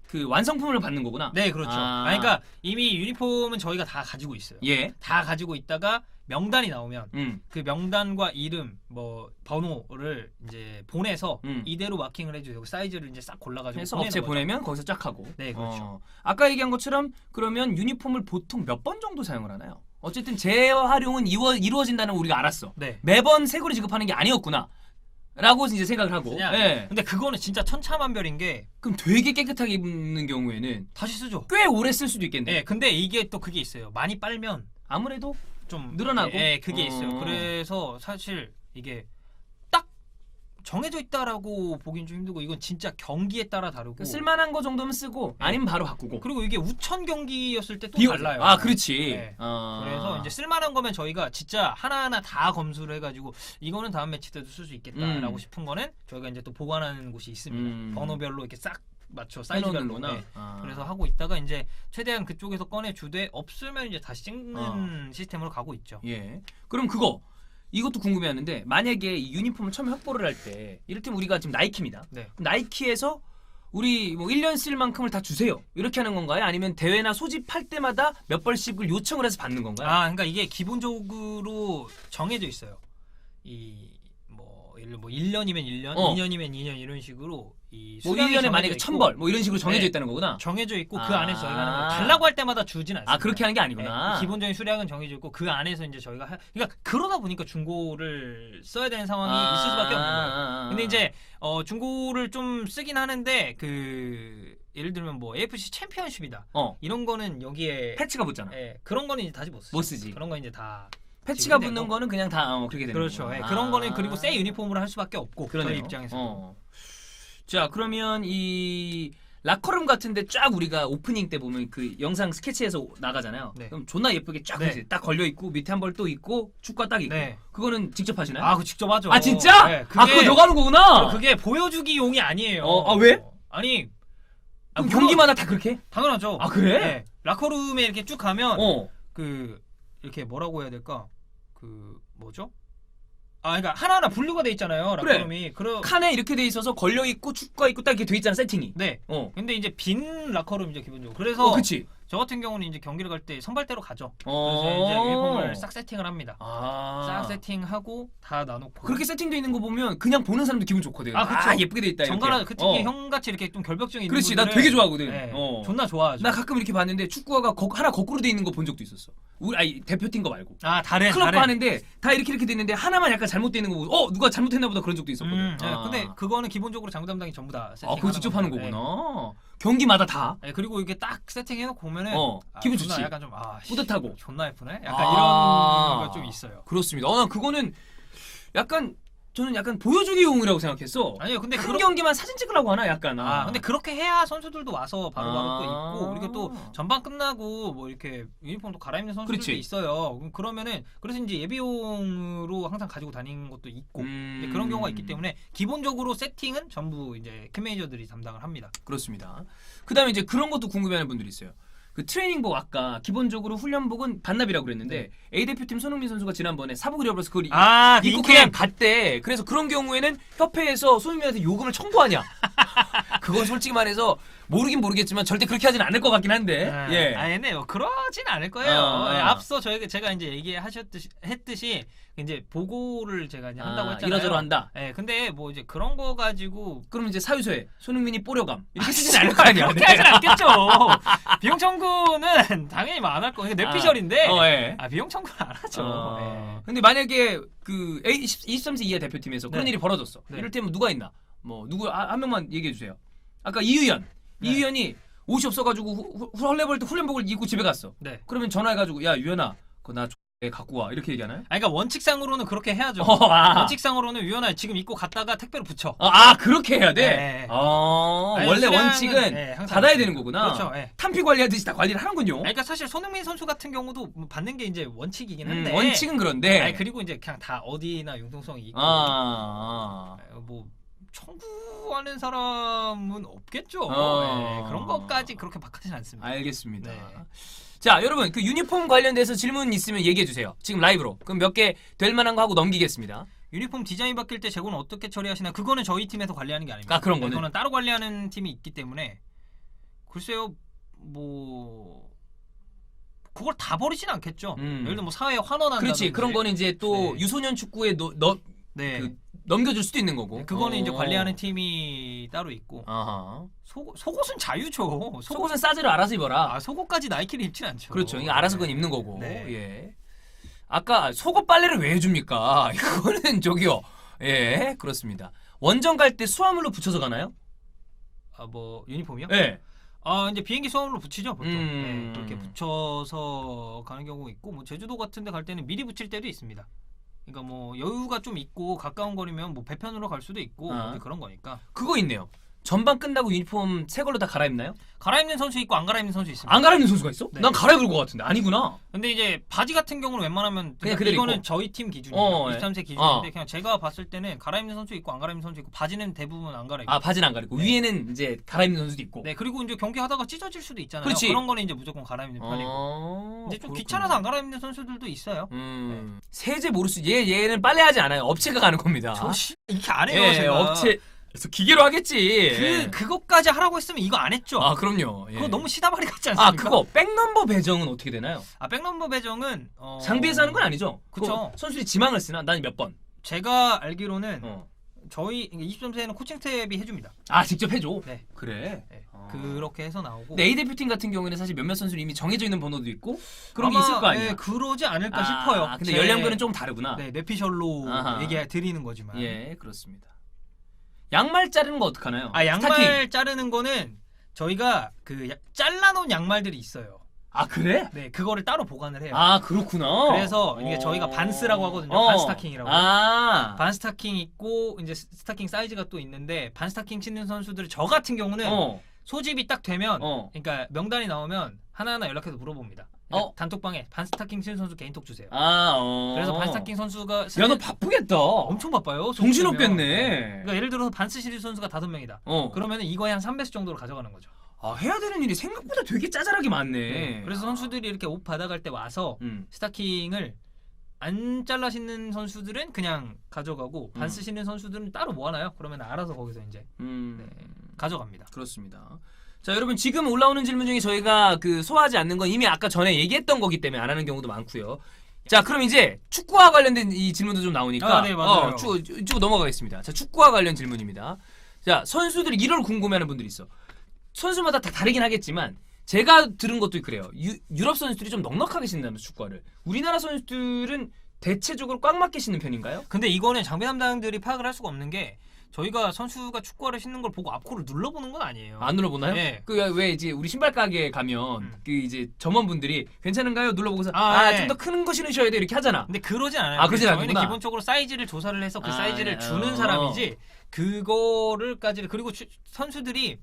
그 완성품을 받는 거구나. 네, 그렇죠. 그러니까 이미 유니폼은 저희가 다 가지고 있어요. 예. 다 가지고 있다가 명단이 나오면 음. 그 명단과 이름, 뭐 번호를 이제 보내서 이대로 마킹을 해주세요. 사이즈를 이제 싹 골라가지고 해서 보내는 업체 거죠. 보내면 거기서 쫙 하고. 네, 그렇죠. 아까 얘기한 것처럼 그러면 유니폼을 보통 몇 번 정도 사용을 하나요? 어쨌든 재활용은 이루어진다는 걸 우리가 알았어. 네. 매번 새 거를 지급하는 게 아니었구나. 라고 이제 생각을 하고. 그냥 예. 근데 그거는 진짜 천차만별인 게 그럼 되게 깨끗하게 입는 경우에는 다시 쓰죠. 꽤 오래 쓸 수도 있겠네. 네, 근데 이게 또 그게 있어요. 많이 빨면 아무래도 좀 늘어나고? 예, 그게 있어요. 그래서 사실 이게 딱 정해져 있다라고 보긴 좀 힘들고 이건 진짜 경기에 따라 다르고 쓸만한 거 정도면 쓰고 아니면 바로 바꾸고. 그리고 이게 우천 경기였을 때 또 비교- 달라요. 그렇지. 네. 그래서 이제 쓸만한 거면 저희가 진짜 하나하나 다 검수를 해가지고 이거는 다음 매치 때도 쓸 수 있겠다라고 싶은 거는 저희가 이제 또 보관하는 곳이 있습니다. 번호별로 이렇게 싹 맞춰 사이즈별로. 해놓는구나. 네. 그래서 하고 있다가 이제 최대한 그쪽에서 꺼내 주되 없으면 이제 다시 찍는 시스템으로 가고 있죠. 예. 그럼 이것도 궁금해하는데 만약에 이 유니폼을 처음에 확보를 할 때 이를테면 우리가 지금 나이키입니다. 네. 그럼 나이키에서 우리 뭐 1년 쓸 만큼을 다 주세요. 이렇게 하는 건가요? 아니면 대회나 소집할 때마다 몇 벌씩을 요청을 해서 받는 건가요? 그러니까 이게 기본적으로 정해져 있어요. 예를 들어 1년이면 1년, 2년이면 2년 이런 식으로 이 뭐 수량이 1년에 정해져 만약에 있고 1000벌 뭐 이런 식으로 정해져 네. 있다는 거구나. 정해져 있고 그 안에서 저희가 하는 거예요. 아. 달라고 할 때마다 주진 않습니다. 그렇게 하는 게 아니구나. 네, 기본적인 수량은 정해져 있고 그 안에서 이제 저희가 그러니까 그러다 보니까 중고를 써야 되는 상황이 있을 수밖에 없는 거예요. 근데 이제 중고를 좀 쓰긴 하는데 예를 들면 뭐 AFC 챔피언십이다. 이런 거는 여기에 패치가 붙잖아. 그런 거는 이제 다시 못 쓰죠. 못 쓰지. 그런 거 이제 다 패치가 지금 붙는 되고. 거는 그냥 다 그렇게 되는 그렇죠. 거구나. 그런 거는 그리고 새 유니폼으로 할 수밖에 없고 그러네요. 저희 입장에서. 자, 그러면 이 라커룸 같은데 쫙 우리가 오프닝 때 보면 그 영상 스케치해서 나가잖아요. 네. 그럼 존나 예쁘게 쫙 네. 이제 딱 걸려 있고 밑에 한 벌 또 있고 축구가 딱 있고. 네. 그거는 직접 하시나요? 그거 직접 하죠. 진짜? 네, 그거 너가 하는 거구나. 그게 보여주기용이 아니에요. 왜? 아니 그럼 물론 경기마다 다 그렇게 해? 당연하죠. 그래? 네. 라커룸에 이렇게 쭉 가면 어. 이렇게 뭐라고 해야 될까? 뭐죠? 그러니까 하나하나 분류가 돼 있잖아요. 그래. 라커룸이. 칸에 이렇게 돼 있어서 걸려 있고 축구가 있고 딱 이렇게 돼 있잖아, 세팅이. 네. 어. 근데 이제 빈 라커룸이죠, 기본적으로. 그래서 그치. 저 같은 경우는 이제 경기를 갈 때 선발대로 가죠. 어. 그래서 이제 유니폼을 싹 세팅을 합니다. 싹 싹 세팅하고 다 나놓고. 그렇게 세팅돼 있는 거 보면 그냥 보는 사람도 기분 좋거든. 그쵸. 예쁘게 돼 있다. 이렇게. 정갈하 특히 형같이 이렇게 좀 결벽증이 있는 그렇지, 나 분들은 되게 좋아하거든. 네, 존나 존나 좋아하죠. 나 가끔 이렇게 봤는데 축구화가 하나 거꾸로 돼 있는 거 본 적도 있었어. 대표팀 거 말고. 다른 클럽 거 하는데 다 이렇게 돼 있는데 하나만 약간 잘못돼 있는 거 보고 누가 잘못했나 보다 그런 적도 있었거든. 네, 근데 그거는 기본적으로 장구 담당이 전부 다 세팅하는 그거 직접 하는 겁니다. 거구나. 경기마다 다. 네, 그리고 이게 딱 세팅해놓고 보면은 기분 존나 좋지. 약간 좀 뿌듯하고. 존나 예쁘네. 약간 이런 거 좀 있어요. 그렇습니다. 난 그거는 저는 약간 보여주기용이라고 생각했어. 아니요, 근데 큰 경기만 사진 찍으려고 하나 약간. 근데 그렇게 해야 선수들도 와서 바로바로 또 입고 그리고 또 아. 전반 끝나고 뭐 이렇게 유니폼도 갈아입는 선수들도 그렇지. 있어요. 그러면은 그래서 이제 예비용으로 항상 가지고 다니는 것도 있고 이제 그런 경우가 있기 때문에 기본적으로 세팅은 전부 이제 큰 매니저들이 담당을 합니다. 그렇습니다. 그다음에 이제 그런 것도 궁금해하는 분들이 있어요. 그 트레이닝복 아까 기본적으로 훈련복은 반납이라고 그랬는데 A 대표팀 손흥민 선수가 지난번에 사복을 입어서 그걸 입고 그냥 갔대. 그래서 그런 경우에는 협회에서 손흥민한테 요금을 청구하냐? 그건 솔직히 말해서 모르긴 모르겠지만 절대 그렇게 하진 않을 것 같긴 한데. 근데 그러진 않을 거예요. 앞서 제가 이제 했듯이 이제 보고를 제가 이제 한다고 했잖아요. 이러저러 한다. 근데 뭐 이제 그런 거 가지고 그럼 이제 사유서에 손흥민이 뽀려감 이렇게 쓰진 않을 거 아니야. 그렇게 하진 않겠죠. 비용 청구는 당연히 안 할 거예요. 뇌피셜인데. 비용 청구는 안 하죠. 근데 만약에 그 23세 이하 대표팀에서 그런 일이 벌어졌어. 네. 이를테면 누가 있나? 누구 한 명만 얘기해 주세요. 아까 이유연. 이유연이 옷이 없어가지고 헐레벌 때 훈련복을 입고 집에 갔어. 네. 그러면 전화해가지고 야 유연아 그거 나 갖고 와 이렇게 얘기하나요? 그러니까 원칙상으로는 그렇게 해야죠. 아. 원칙상으로는 유연아 지금 입고 갔다가 택배로 붙여. 그렇게 해야 돼? 네. 원래 수량은, 원칙은 네, 항상 받아야 있습니다. 되는 거구나. 그렇죠. 네. 탄피 관리하듯이 다 관리를 하는군요. 그러니까 사실 손흥민 선수 같은 경우도 뭐 받는 게 이제 원칙이긴 한데 원칙은 그런데. 아니, 그리고 이제 그냥 다 어디나 융통성이 있고 뭐 청구하는 사람은 없겠죠. 네, 그런 것까지 그렇게 박하진 않습니다. 알겠습니다. 네. 자, 여러분 그 유니폼 관련돼서 질문 있으면 얘기해 주세요. 지금 라이브로. 그럼 몇 개 될 만한 거 하고 넘기겠습니다. 유니폼 디자인 바뀔 때 재고는 어떻게 처리하시나? 그거는 저희 팀에서 관리하는 게 아닙니다. 그런 거는? 그거는 따로 관리하는 팀이 있기 때문에 글쎄요, 뭐 그걸 다 버리진 않겠죠. 예를 들어 뭐 사회에 환원한다든지. 그렇지. 그런 거는 이제 또 네. 유소년 축구에 네. 넘겨줄 수도 있는 거고. 그거는 이제 관리하는 팀이 따로 있고. 아하. 속옷은 자유죠. 속옷은 사이즈를 알아서 입어라. 속옷까지 나이키를 입진 않죠. 그렇죠. 이거 알아서 그건 입는 거고. 네. 예. 아까 속옷 빨래를 왜 해줍니까? 이거는 저기요. 예, 그렇습니다. 원정 갈 때 수화물로 붙여서 가나요? 뭐 유니폼이요? 네. 이제 비행기 수화물로 붙이죠, 보통. 음. 네, 그렇게 붙여서 가는 경우가 있고, 뭐 제주도 같은 데 갈 때는 미리 붙일 때도 있습니다. 그러니까 뭐 여유가 좀 있고 가까운 거리면 뭐 배편으로 갈 수도 있고 이제 그런 거니까. 그거 있네요. 전반 끝나고 유니폼 새 걸로 다 갈아입나요? 갈아입는 선수 있고 안 갈아입는 선수 있습니다. 안 갈아입는 선수가 있어? 네. 난 갈아입을 것 같은데 아니구나. 근데 이제 바지 같은 경우는 웬만하면 그냥 그대로 이거는 입고. 저희 팀 기준이에요. 네. 23세 기준인데 그냥 제가 봤을 때는 갈아입는 선수 있고 안 갈아입는 선수 있고 바지는 대부분 안 갈아입고. 바지는 안 갈아입고 네. 위에는 이제 갈아입는 선수도 있고. 네, 그리고 이제 경기 하다가 찢어질 수도 있잖아요. 그렇지. 그런 거는 이제 무조건 갈아입는 편이고. 이제 좀 귀찮아서 안 갈아입는 선수들도 있어요. 세제 모르수 얘는 빨래하지 않아요. 업체가 가는 겁니다. 이렇게 안 해요, 예, 제가. 업체 그래서 기계로 하겠지. 그것까지 하라고 했으면 이거 안 했죠. 그럼요. 예. 그거 너무 시다발이 같지 않습니까? 그거 백넘버 배정은 어떻게 되나요? 백넘버 배정은 장비에서 하는 건 아니죠? 그쵸. 그거 선수들이 지망을 쓰나? 난 몇 번? 제가 알기로는 저희 23세에는 코칭 탭이 해줍니다. 직접 해줘? 네. 그래? 네. 그렇게 해서 나오고. 근데 A대표팀 같은 경우에는 사실 몇몇 선수는 이미 정해져 있는 번호도 있고 그런 게 있을 거 아니야? 네, 그러지 않을까 싶어요. 근데 연령별은 좀 다르구나. 네, 뇌피셜로 드리는 거지만. 예, 그렇습니다. 양말 자르는 거 어떡하나요? 양말 스타킹. 자르는 거는 저희가 잘라놓은 양말들이 있어요. 그래? 네, 그거를 따로 보관을 해요. 그렇구나. 그래서 이게 저희가 반스라고 하거든요. 반스타킹이라고. 반스타킹 있고 이제 스타킹 사이즈가 또 있는데 반스타킹 신는 선수들 저 같은 경우는 소집이 딱 되면 그러니까 명단이 나오면 하나하나 연락해서 물어봅니다. 단톡방에 반스타킹 신는 선수 개인톡 주세요. 그래서 반스타킹 선수가 야, 너 바쁘겠다. 엄청 바빠요. 정신없겠네. 그러니까 예를 들어서 반스 신는 선수가 5명이다. 그러면 이거에 한 3배수 정도로 가져가는 거죠. 해야 되는 일이 생각보다 되게 짜잘하게 많네. 그래서 선수들이 이렇게 옷 받아갈 때 와서 스타킹을 안 잘라 신는 선수들은 그냥 가져가고 반스 신는 선수들은 따로 모아놔요. 그러면 알아서 거기서 이제 가져갑니다. 그렇습니다. 자, 여러분 지금 올라오는 질문 중에 저희가 소화하지 않는 건 이미 아까 전에 얘기했던 거기 때문에 안 하는 경우도 많고요. 자, 그럼 이제 축구와 관련된 이 질문도 좀 나오니까 네, 맞아요. 쭉 넘어가겠습니다. 자, 축구와 관련 질문입니다. 자, 선수들이 이걸 궁금해하는 분들이 있어. 선수마다 다 다르긴 하겠지만 제가 들은 것도 그래요. 유럽 선수들이 좀 넉넉하게 신다면서 축구화를. 우리나라 선수들은 대체적으로 꽉 맞게 신는 편인가요? 근데 이거는 장비 담당들이 파악을 할 수가 없는 게 저희가 선수가 축구화를 신는 걸 보고 앞코를 눌러보는 건 아니에요. 안 눌러보나요? 네. 왜 이제 우리 신발 가게 가면 이제 점원분들이 괜찮은가요? 눌러보고서 네. 좀 더 큰 거 신으셔야 돼 이렇게 하잖아. 근데 그러진 않아요. 그러진 저희는 않구나. 기본적으로 사이즈를 조사를 해서 그 사이즈를 주는 사람이지 그거를까지 그리고 선수들이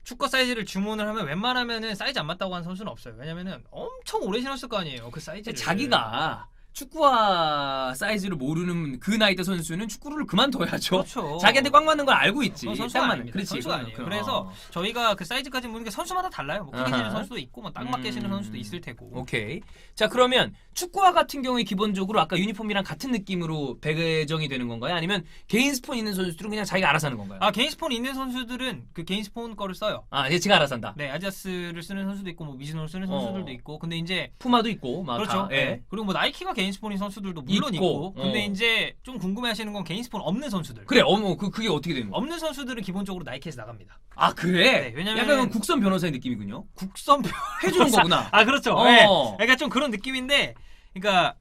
축구 사이즈를 주문을 하면 웬만하면은 사이즈 안 맞다고 하는 선수는 없어요. 왜냐면은 엄청 오래 신었을 거 아니에요. 그 사이즈를. 자기가 축구화 사이즈를 모르는 그 나이 때 선수는 축구를 그만둬야죠. 그렇죠. 자기한테 꽉 맞는 걸 알고 있지. 선수가 아닙니다. 그렇지. 선수가 아니에요. 그래서 저희가 그 사이즈까지 모르는 게 선수마다 달라요. 뭐 크게 신는 선수도 있고 뭐 딱 맞게 신는 선수도 있을 테고. 오케이. 자, 그러면 축구화 같은 경우에 기본적으로 아까 유니폼이랑 같은 느낌으로 배정이 되는 건가요? 아니면 개인 스폰 있는 선수들은 그냥 자기가 알아서 하는 건가요? 개인 스폰 있는 선수들은 그 개인 스폰 거를 써요. 제가 알아서 한다. 네, 아디다스를 쓰는 선수도 있고 뭐 미즈노를 쓰는 선수들도 있고. 근데 이제 푸마도 있고 그렇죠. 예. 그리고 뭐 나이키가 개인 스폰인 선수들도 물론 있고. 근데 이제 좀 궁금해하시는 건 개인 스폰 없는 선수들. 그래, 그게 어떻게 되는 거야? 없는 선수들은 기본적으로 나이키에서 나갑니다. 그래? 네, 왜냐면 약간 국선 변호사의 느낌이군요. 국선 해주는 거구나. 그렇죠. 네. 그러니까 좀 그런 느낌인데, 그러니까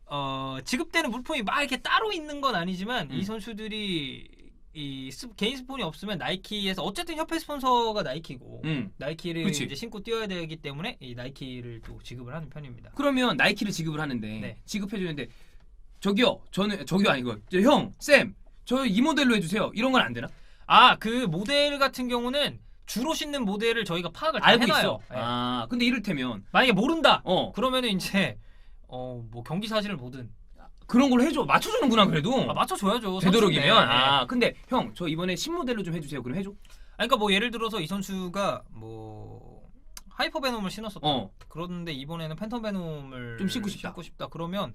지급되는 물품이 막 이렇게 따로 있는 건 아니지만 이 선수들이 개인 스폰이 없으면 나이키에서 어쨌든 협회 스폰서가 나이키고 나이키를 그치. 이제 신고 뛰어야 되기 때문에 이 나이키를 또 지급을 하는 편입니다. 그러면 나이키를 지급을 하는데 네. 지급해주는데 저기요 아니고 형, 쌤, 저 이 모델로 해주세요. 이런 건 안 되나? 아, 그 모델 같은 경우는 주로 신는 모델을 저희가 파악을 다 알고 해놔요. 있어. 네. 아, 근데 이를테면 만약에 모른다. 그러면은 이제 뭐 경기 사진을 보든 그런 걸로 해줘. 맞춰주는구나 그래도. 맞춰줘야죠. 되도록이면. 선수인데. 아, 근데 형, 저 이번에 신모델로 좀 해주세요. 그럼 해줘? 그러니까 뭐 예를 들어서 이 선수가 뭐 하이퍼베놈을 신었었다. 그런데 이번에는 팬텀베놈을 좀 신고 싶다. 그러면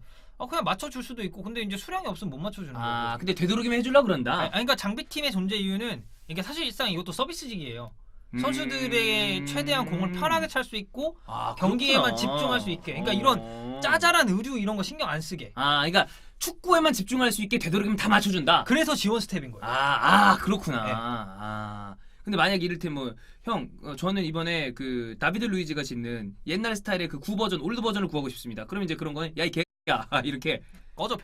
그냥 맞춰줄 수도 있고, 근데 이제 수량이 없으면 못 맞춰주는 거고. 아, 근데 되도록이면 해주려 그런다. 그러니까 장비팀의 존재 이유는 이게 사실상 이것도 서비스직이에요. 선수들의 최대한 공을 편하게 찰 수 있고 경기에만 집중할 수 있게. 그러니까 이런 짜잘한 의류 이런 거 신경 안 쓰게. 아, 그러니까 축구에만 집중할 수 있게 되도록이면 다 맞춰준다. 그래서 지원 스텝인 거예요. 그렇구나. 네. 근데 만약에 이를테면 형, 저는 이번에 그 다비드 루이즈가 신는 옛날 스타일의 그 구버전, 올드 버전을 구하고 싶습니다. 그럼 이제 그런 거는 야 이 개야 이렇게 꺼져.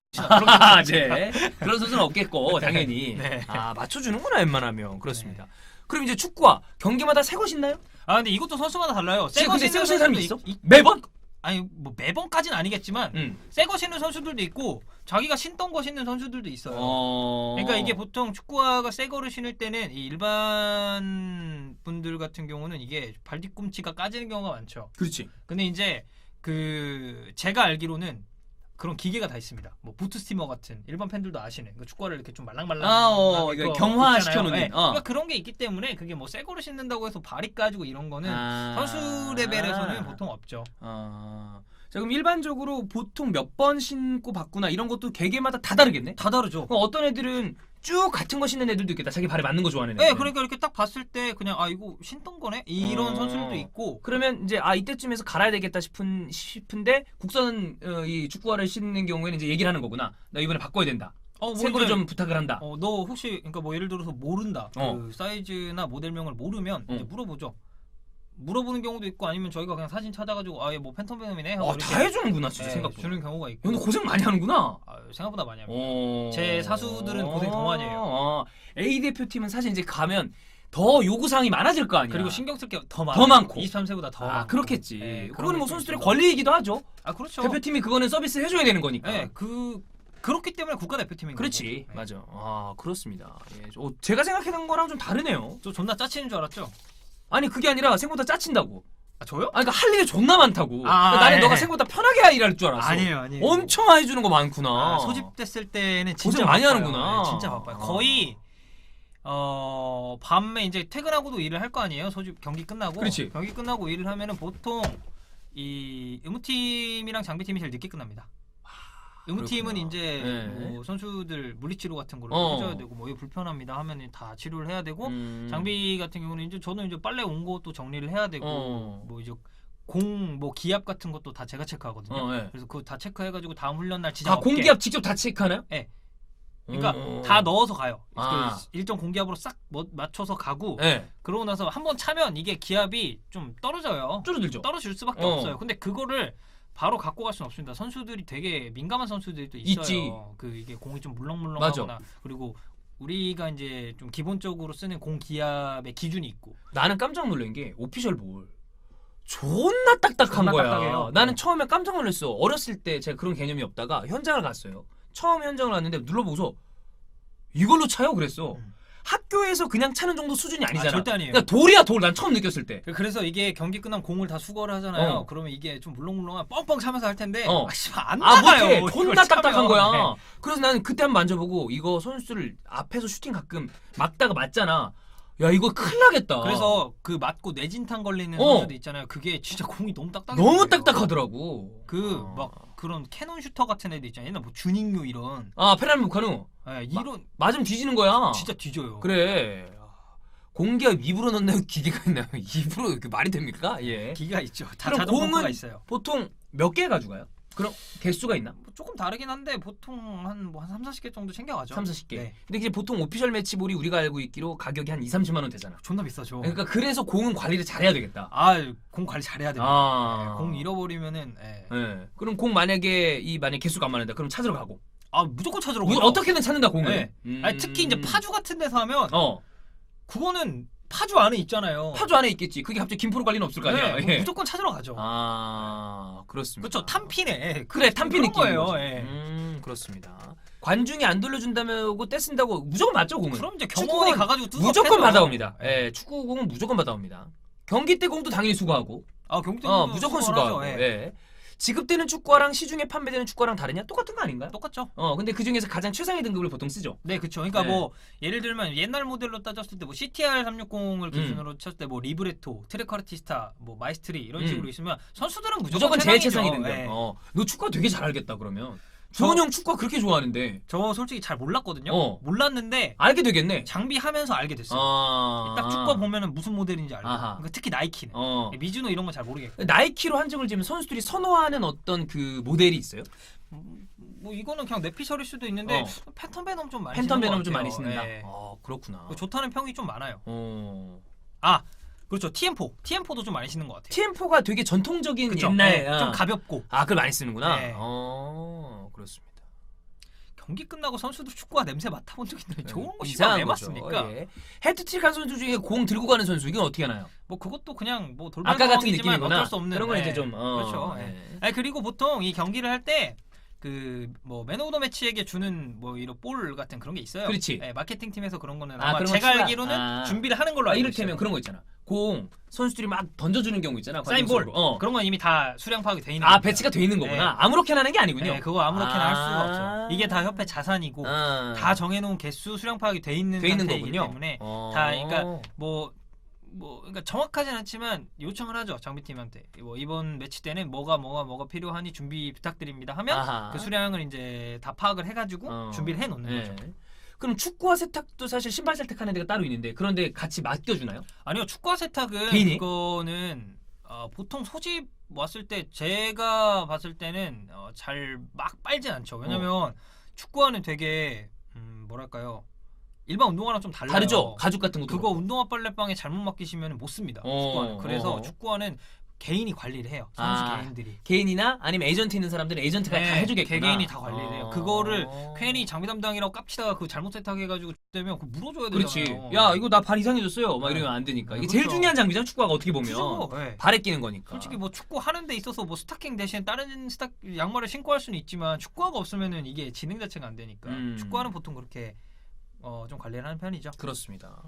네. 그런 선수는 없겠고 당연히. 네. 맞춰주는구나 웬만하면. 그렇습니다. 그럼 이제 축구와 경기마다 새 거 신나요? 근데 이것도 선수마다 달라요. 근데 새 거 신는 사람이 있어? 선수도 매번? 아니 뭐 매번까지는 아니겠지만 새 거 신는 선수들도 있고 자기가 신던 거 신는 선수들도 있어요. 그러니까 이게 보통 축구화가 새 거를 신을 때는 이 일반 분들 같은 경우는 이게 발 뒤꿈치가 까지는 경우가 많죠. 그렇지. 근데 이제 그 제가 알기로는 그런 기계가 다 있습니다. 뭐 부트 스티머 같은 일반 팬들도 아시는 그 축구화를 이렇게 좀 말랑말랑 이거 경화시켜 놓는. 네. 그러니까 그런 게 있기 때문에 그게 뭐 새 거를 신는다고 해서 발이 까지고 이런 거는 선수 레벨에서는 보통 없죠. 자, 그럼 일반적으로 보통 몇 번 신고 바꾸나 이런 것도 개개마다 다 다르겠네? 다 다르죠. 그럼 어떤 애들은 쭉 같은 거 신는 애들도 있겠다. 자기 발에 맞는 거 좋아하는 애들. 네, 그러니까 이렇게 딱 봤을 때 그냥 이거 신던 거네? 이런 선수들도 있고. 그러면 이제 이때쯤에서 갈아야 되겠다 싶은데 국선 이 축구화를 신는 경우에는 이제 얘기를 하는 거구나. 나 이번에 바꿔야 된다. 새 거를 좀 부탁을 한다. 너 혹시 그러니까 뭐 예를 들어서 모른다. 그 사이즈나 모델명을 모르면 이제 물어보죠. 물어보는 경우도 있고 아니면 저희가 그냥 사진 찾아가지고 뭐 팬텀베놈이네 하고 다 해주는구나 진짜. 네, 생각보다 주는 경우가 있고. 너 고생 많이 하는구나. 생각보다 많이 합니다. 제 사수들은 고생 더 많이 해요. A 대표팀은 사실 이제 가면 더 요구사항이 많아질 거 아니야. 그리고 신경 쓸 게 더 많고 23세보다 더 많고. 그렇겠지. 네, 그거는 뭐 선수들의 권리이기도 하죠. 그렇죠. 대표팀이 그거는 서비스 해줘야 되는 거니까. 네, 그렇기 때문에 국가대표팀인 거죠. 그렇지. 네. 맞아. 그렇습니다. 예. 제가 생각했던 거랑 좀 다르네요. 저 존나 짜치는 줄 알았죠? 아니 그게 아니라 생각보다 짜친다고. 저요? 그러니까 할 일이 존나 많다고. 그러니까 나는 너가 생각보다 편하게 일할 줄 알았어. 아니에요. 엄청 해주는 거 많구나. 소집됐을 때는 진짜 고생 많이 바빠요. 하는구나. 네, 진짜 바빠요. 거의 밤에 이제 퇴근하고도 일을 할 거 아니에요. 소집 경기 끝나고. 그렇지. 경기 끝나고 일을 하면은 보통 이 의무팀이랑 장비팀이 제일 늦게 끝납니다. 의무팀은 그렇구나. 이제 네. 뭐 선수들 물리치료 같은 거를 해줘야 되고 뭐 이거 불편합니다 하면 다 치료를 해야 되고 장비 같은 경우는 이제 저는 이제 빨래 온 것도 정리를 해야 되고 뭐 이제 뭐 기압 같은 것도 다 제가 체크하거든요. 네. 그래서 그거 다 체크해가지고 다음 훈련 날 지장 없게. 공기압 직접 다 체크하나요? 네. 그러니까 다 넣어서 가요. 아. 그 일정 공기압으로 싹 맞춰서 가고. 네. 그러고 나서 한번 차면 이게 기압이 좀 떨어져요. 줄어들죠. 떨어질 수밖에 없어요. 근데 그거를 바로 갖고 갈 수는 없습니다. 선수들이 되게 민감한 선수들이 또 있어요. 있지. 이게 공이 좀 물렁물렁하거나 맞아. 그리고 우리가 이제 좀 기본적으로 쓰는 공 기압의 기준이 있고. 나는 깜짝 놀란 게 오피셜 볼 존나 딱딱한 존나 거야. 딱딱해요. 나는 처음에 깜짝 놀랐어. 어렸을 때 제가 그런 개념이 없다가 현장을 갔어요. 처음 현장을 갔는데 눌러보고서 이걸로 차요? 그랬어. 학교에서 그냥 차는 정도 수준이 아니잖아. 절대 아니에요. 그러니까 돌이야 돌. 난 처음 느꼈을 때. 그래서 이게 경기 끝나면 공을 다 수거를 하잖아요. 그러면 이게 좀 물렁물렁한 뻥뻥 차면서 할 텐데 안 나가요. 못해. 존나 딱딱한 차면. 거야. 네. 그래서 나는 그때 한번 만져보고 이거 선수들 앞에서 슈팅 가끔 막다가 맞잖아. 야 이거 큰일 나겠다. 그래서 그 맞고 뇌진탕 걸리는 선수도 있잖아요. 그게 진짜 공이 너무 딱딱해. 너무 딱딱하더라고. 막 그런 캐논 슈터 같은 애들 있잖아요. 옛날 뭐 주닝요 이런. 페라미 무카누. 이런 맞으면 뒤지는 거야. 진짜 뒤져요. 그래. 공기압 입으로 넣나요? 기계가 있나요? 입으로 그 말이 됩니까? 예. 기가 있죠. 다 그럼 자동 공은 펌프가 있어요. 보통 몇 개 가져가요? 그럼 개수가 있나? 뭐 조금 다르긴 한데 보통 한 3, 40개 정도 챙겨가죠. 3, 40개. 네. 근데 이제 보통 오피셜 매치볼이 우리가 알고 있기로 가격이 한 2, 30만 원 되잖아. 존나 비싸죠. 그러니까 그래서 공은 관리를 잘해야 되겠다. 공 관리 잘해야 됩니다. 공 잃어버리면은. 네. 그럼 공 만약에 만약 개수가 안 맞는다. 그럼 찾으러 가고. 무조건 찾으러 가죠. 어떻게든 찾는다 공을. 네. 아니, 특히 이제 파주 같은 데서 하면 그거는 파주 안에 있잖아요. 파주 안에 있겠지. 그게 갑자기 김포로 갈 리는 없을 거 아니야. 네, 무조건 찾으러 가죠. 그렇습니다. 그렇죠. 탐피네. 그래, 탐피 그런 느낌인 거예요. 거죠. 예. 그렇습니다. 관중이 안 돌려준다고 떼쓴다고 무조건 맞죠 공은. 그럼 이제 축구는 경호원이 가가지고 뚜껑 무조건 패서. 받아옵니다. 예, 축구공은 무조건 받아옵니다. 경기 때 공도 당연히 수거하고. 경기 때 무조건 수거하고. 예. 지급되는 축구화랑 시중에 판매되는 축구화랑 다르냐? 똑같은 거 아닌가요? 똑같죠. 근데 그 중에서 가장 최상의 등급을 보통 쓰죠. 네, 그렇죠. 그러니까 네. 뭐 예를 들면 옛날 모델로 따졌을 때 뭐 CTR 360을 기준으로 쳤을 때 뭐 리브레토, 트레카르티스타, 뭐 마이스트리 이런 식으로 있으면 선수들은 무조건 제일 최상이죠. 최상위 등급. 네. 너 축구 되게 잘 알겠다 그러면. 조은 형 축구 그렇게 좋아하는데. 저 솔직히 잘 몰랐거든요. 몰랐는데 알게 되겠네. 장비하면서 알게 됐어요. 딱 축구 보면은 무슨 모델인지 알고. 그러니까 특히 나이키는. 미즈노 이런 건 잘 모르겠고. 나이키로 한정을 지으면 선수들이 선호하는 어떤 그 모델이 있어요? 뭐 이거는 그냥 내피셜일 수도 있는데 팬텀 베놈 좀 많이 팬텀 베놈 신는 좀 것 많이 같아요. 신는다. 네. 그렇구나. 좋다는 평이 좀 많아요. 그렇죠. TM4도 좀 많이 신는 것 같아요. TM4가 되게 전통적인 그쵸? 옛날 좀 가볍고. 그걸 많이 쓰는구나. 네. 그렇습니다. 경기 끝나고 선수들 축구화 냄새 맡아본 적 있는데 좋은 거 이상한 왜 거죠. 맞습니까? 예. 헤드트릭한 선수 중에 공 들고 가는 선수 이건 어떻게 하나요? 뭐 그것도 그냥 뭐 돌발 아까 같은 상황이지만 느낌이구나. 어쩔 수 없는 그런 건 이제 좀 그렇죠. 아니, 그리고 보통 이 경기를 할 때 그 뭐 맨 오브 더 매치에게 주는 뭐 이런 볼 같은 그런 게 있어요. 그렇지. 마케팅 팀에서 그런 거는 그런 건 제가 추가. 알기로는 준비를 하는 걸로 알고 이를테면 있어요. 그런 거 있잖아. 공 선수들이 막 던져주는 경우 있잖아. 사인볼. 관중석으로. 그런 건 이미 다 수량 파악이 돼 있는 겁니다. 배치가 돼 있는 거구나. 네. 아무렇게나 하는 게 아니군요. 네, 그거 아무렇게나 할 수가 없어요. 이게 다 협회 자산이고 다 정해놓은 개수 수량 파악이 돼 있는 상태이기 거군요. 때문에 다 그러니까 그러니까 정확하진 않지만 요청을 하죠. 장비팀한테. 뭐 이번 매치 때는 뭐가 필요하니 준비 부탁드립니다 하면 그 수량을 이제 다 파악을 해가지고 준비를 해놓는 거죠. 그럼 축구화 세탁도 사실 신발 세탁하는 데가 따로 있는데 그런데 같이 맡겨주나요? 아니요. 축구화 세탁은 개인이? 그거는 보통 소집 왔을 때 제가 봤을 때는 잘 막 빨진 않죠. 왜냐면 축구화는 되게 뭐랄까요. 일반 운동화랑 좀 달라요. 다르죠? 가죽 같은 것도. 그거 운동화 빨래방에 잘못 맡기시면 못 씁니다. 축구화는. 그래서 축구화는 개인이 관리를 해요. 선수 개인들이. 개인이나 아니면 에이전트 있는 사람들은 에이전트가 다 해주겠구나. 개개인이 다 관리를 해요. 그거를 괜히 장비 담당이라고 깝치다가 그 잘못 세탁해가지고 되면 그 물어줘야 되잖아요. 그렇지. 야 이거 나 발 이상해졌어요. 막 이러면 안 되니까. 이게 제일 중요한 장비잖아. 축구화가 어떻게 보면. 네. 발에 끼는 거니까. 솔직히 뭐 축구 하는 데 있어서 뭐 스타킹 대신 다른 양말을 신고 할 수는 있지만 축구화가 없으면은 이게 진행 자체가 안 되니까. 축구화는 보통 그렇게 좀 관리를 하는 편이죠. 그렇습니다.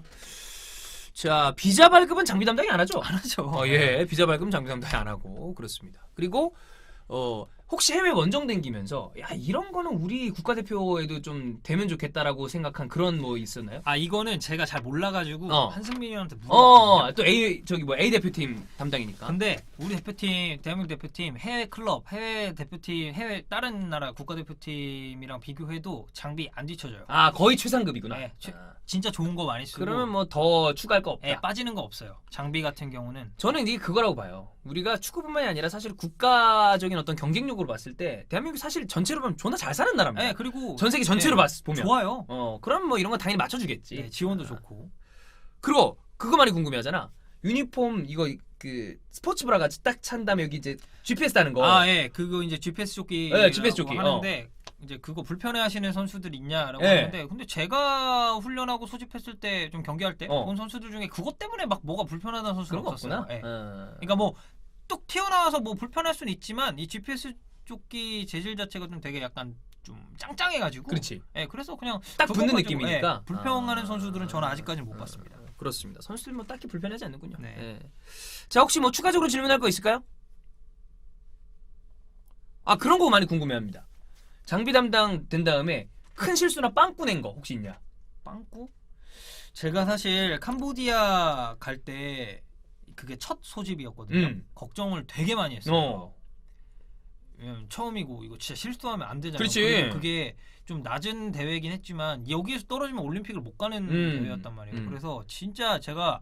자, 비자 발급은 장비 담당이 안 하죠? 안 하죠. 비자 발급은 장비 담당이 안 하고 그렇습니다. 그리고 혹시 해외 원정 댕기면서 야 이런 거는 우리 국가대표에도 좀 되면 좋겠다라고 생각한 그런 뭐 있었나요? 이거는 제가 잘 몰라가지고 한승민이한테 물어봤거든요. 또 A 대표팀 담당이니까. 근데 우리 대표팀, 대한민국 대표팀 해외 클럽, 해외 대표팀, 해외 다른 나라 국가대표팀이랑 비교해도 장비 안 뒤쳐져요. 거의 최상급이구나. 네, 진짜 좋은 거 많이 쓰고. 그러면 뭐 더 추가할 거 없다. 빠지는 거 없어요. 장비 같은 경우는. 저는 이게 그거라고 봐요. 우리가 축구뿐만이 아니라 사실 국가적인 어떤 경쟁력으로 봤을 때 대한민국 사실 전체로 보면 존나 잘 사는 나라입니다. 그리고 전 세계 전체로 보면 좋아요. 그럼 뭐 이런 건 당연히 맞춰주겠지. 지원도 좋고. 그리고 그거 많이 궁금해하잖아. 유니폼 이거 그 스포츠 브라 같이 딱 찬 다음에 여기 이제 GPS 다는 거. 그거 이제 GPS 조끼. GPS 조끼 하는데 이제 그거 불편해하시는 선수들 있냐라고 하는데 근데 제가 훈련하고 소집했을 때 좀 경기할 때 본 선수들 중에 그것 때문에 막 뭐가 불편하다는 선수는 없었어요. 그러니까 뭐 뚝 튀어나와서 뭐 불편할 수는 있지만 이 GPS 조끼 재질 자체가 좀 되게 약간 좀 짱짱해가지고. 그렇지. 그래서 그냥 딱 붙는 느낌이니까. 불평하는 선수들은 저는 아직까지는 못 봤습니다. 그렇습니다. 선수들 뭐 딱히 불편하지 않는군요. 네. 자 혹시 뭐 추가적으로 질문할 거 있을까요? 그런 거 많이 궁금해합니다. 장비 담당 된 다음에 큰 실수나 빵꾸 낸 거 혹시 있냐? 빵꾸? 제가 사실 캄보디아 갈 때 그게 첫 소집이었거든요. 걱정을 되게 많이 했어요. 처음이고 이거 진짜 실수하면 안 되잖아요. 그렇지. 그리고 그게 좀 낮은 대회이긴 했지만 여기에서 떨어지면 올림픽을 못 가는 대회였단 말이에요. 그래서 진짜 제가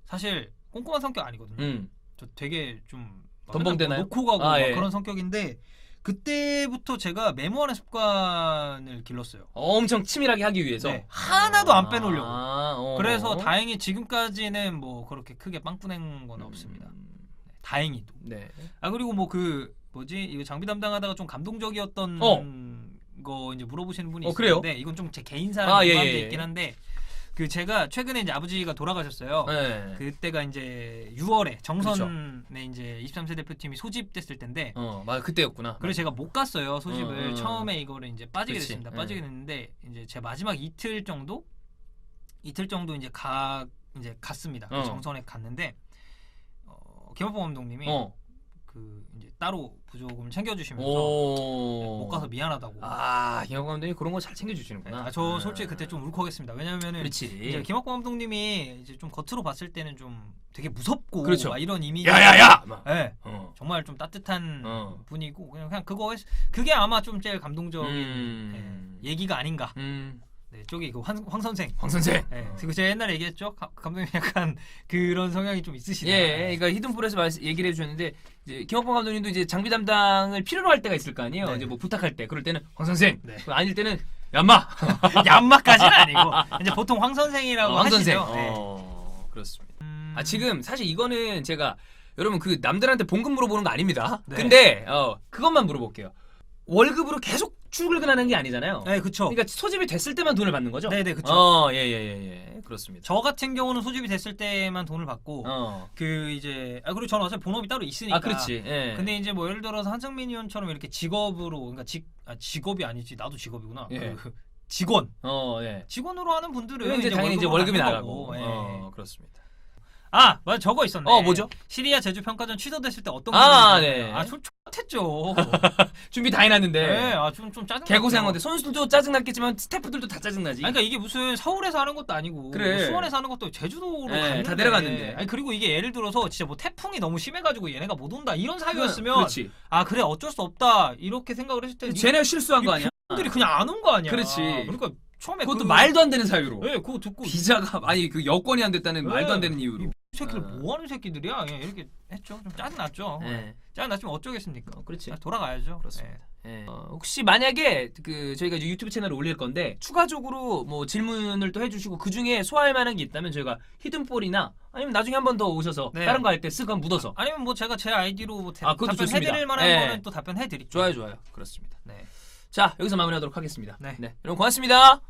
사실 꼼꼼한 성격 아니거든요. 저 되게 좀 덤벙대나요? 놓고 가고 그런 성격인데 그때부터 제가 메모하는 습관을 길렀어요. 엄청 치밀하게 하기 위해서. 하나도 안 빼놓으려고. 그래서 다행히 지금까지는 뭐 그렇게 크게 빵꾸 낸 건 없습니다. 다행히도. 네. 그리고 뭐 그 뭐지 이거 장비 담당하다가 좀 감동적이었던 거 이제 물어보시는 분이 그래요? 있는데 이건 좀 제 개인사랑 예, 연관돼 예. 있긴 한데 그 제가 최근에 이제 아버지가 돌아가셨어요. 네. 그때가 이제 6월에 정선에 이제 23세 대표팀이 소집됐을 텐데 맞아 그때였구나. 그래서 제가 못 갔어요 소집을. 어. 처음에 이거를 이제 빠지게 그치. 됐습니다. 예. 빠지게 됐는데 이제 제 마지막 이틀 정도 이제 이제 갔습니다. 그 어. 정선에 갔는데 김학범 감독님이 그 이제 따로 부조금 챙겨주시면서 못 가서 미안하다고. 김학범 감독님 그런 거 잘 챙겨주시는구나. 저 솔직히 그때 좀 울컥했습니다. 왜냐면은 그렇지. 이제 김학범 감독님이 이제 좀 겉으로 봤을 때는 좀 되게 무섭고 그렇죠. 막 이런 이미지. 야야야. 네. 정말 좀 따뜻한 분이고 그냥 그게 아마 좀 제일 감동적인 얘기가 아닌가. 네, 저기 그 황 선생. 황 선생. 네, 그리고 제가 옛날에 얘기했죠. 감독님 약간 그런 성향이 좀 있으시다. 예, 그러니까 히든풀에서 얘기를 해주셨는데 이제 김학범 감독님도 이제 장비 담당을 필요로 할 때가 있을 거 아니에요. 네. 이제 뭐 부탁할 때 그럴 때는 황 선생. 네. 아닐 때는 얌마. 얌마까지는 아니고 이제 보통 황 선생이라고 황 하시죠. 선생. 네. 그렇습니다. 지금 사실 이거는 제가 여러분 그 남들한테 봉급 물어보는 거 아닙니다. 네. 근데 그것만 물어볼게요. 월급으로 계속 출근하는 게 아니잖아요. 네, 그렇죠. 그러니까 소집이 됐을 때만 돈을 받는 거죠? 네, 그렇죠. 예, 그렇습니다. 저 같은 경우는 소집이 됐을 때만 돈을 받고 그 이제 그리고 저는 어차피 본업이 따로 있으니까. 그렇지. 예. 근데 이제 뭐 예를 들어서 한승민 의원처럼 이렇게 직업으로 그러니까 직업이 아니지 나도 직업이구나. 예. 그 직원. 예. 직원으로 하는 분들은 그럼 이제 당연히 이제 월급이 받는 나가고. 거고. 예. 그렇습니다. 맞아 저거 있었네. 뭐죠? 시리아 제주 평가전 취소됐을 때 어떤 네. 좀 X했죠. 준비 다 해놨는데. 네, 좀 짜증. 개고생한데 선수들도 짜증났겠지만 스태프들도 다 짜증나지. 그러니까 이게 무슨 서울에서 하는 것도 아니고 그래. 뭐 수원에서 하는 것도 제주도로 네, 갔는데 다 내려갔는데. 아니 그리고 이게 예를 들어서 진짜 뭐 태풍이 너무 심해가지고 얘네가 못 온다 이런 사유였으면 그렇지. 그래 어쩔 수 없다 이렇게 생각을 했을 때 쟤네 실수한 거 아니야? 분들이 그냥 안 온 거 아니야. 그렇지. 그러니까 처음에 그것도 말도 안 되는 사유로. 네, 그거 듣고 비자가 그 여권이 안 됐다는 네. 말도 안 되는 이유로. 이 새끼들 뭐 하는 새끼들이야? 그냥 이렇게 했죠. 좀 짜증 났죠. 네. 짜증 났지만 어쩌겠습니까? 그렇지. 돌아가야죠. 그렇습니다. 혹시 만약에 저희가 이제 유튜브 채널을 올릴 건데 추가적으로 뭐 질문을 또 해주시고 그 중에 소화할 만한 게 있다면 저희가 히든볼이나 아니면 나중에 한 번 더 오셔서 네. 다른 거 할 때 쓱 한번 묻어서 아니면 뭐 제가 제 아이디로 뭐 그것도 답변 좋습니다. 해드릴 만한 네. 거는 또 답변해드릴게요. 좋아요. 그렇습니다. 네. 자 여기서 마무리하도록 하겠습니다. 네. 여러분 고맙습니다.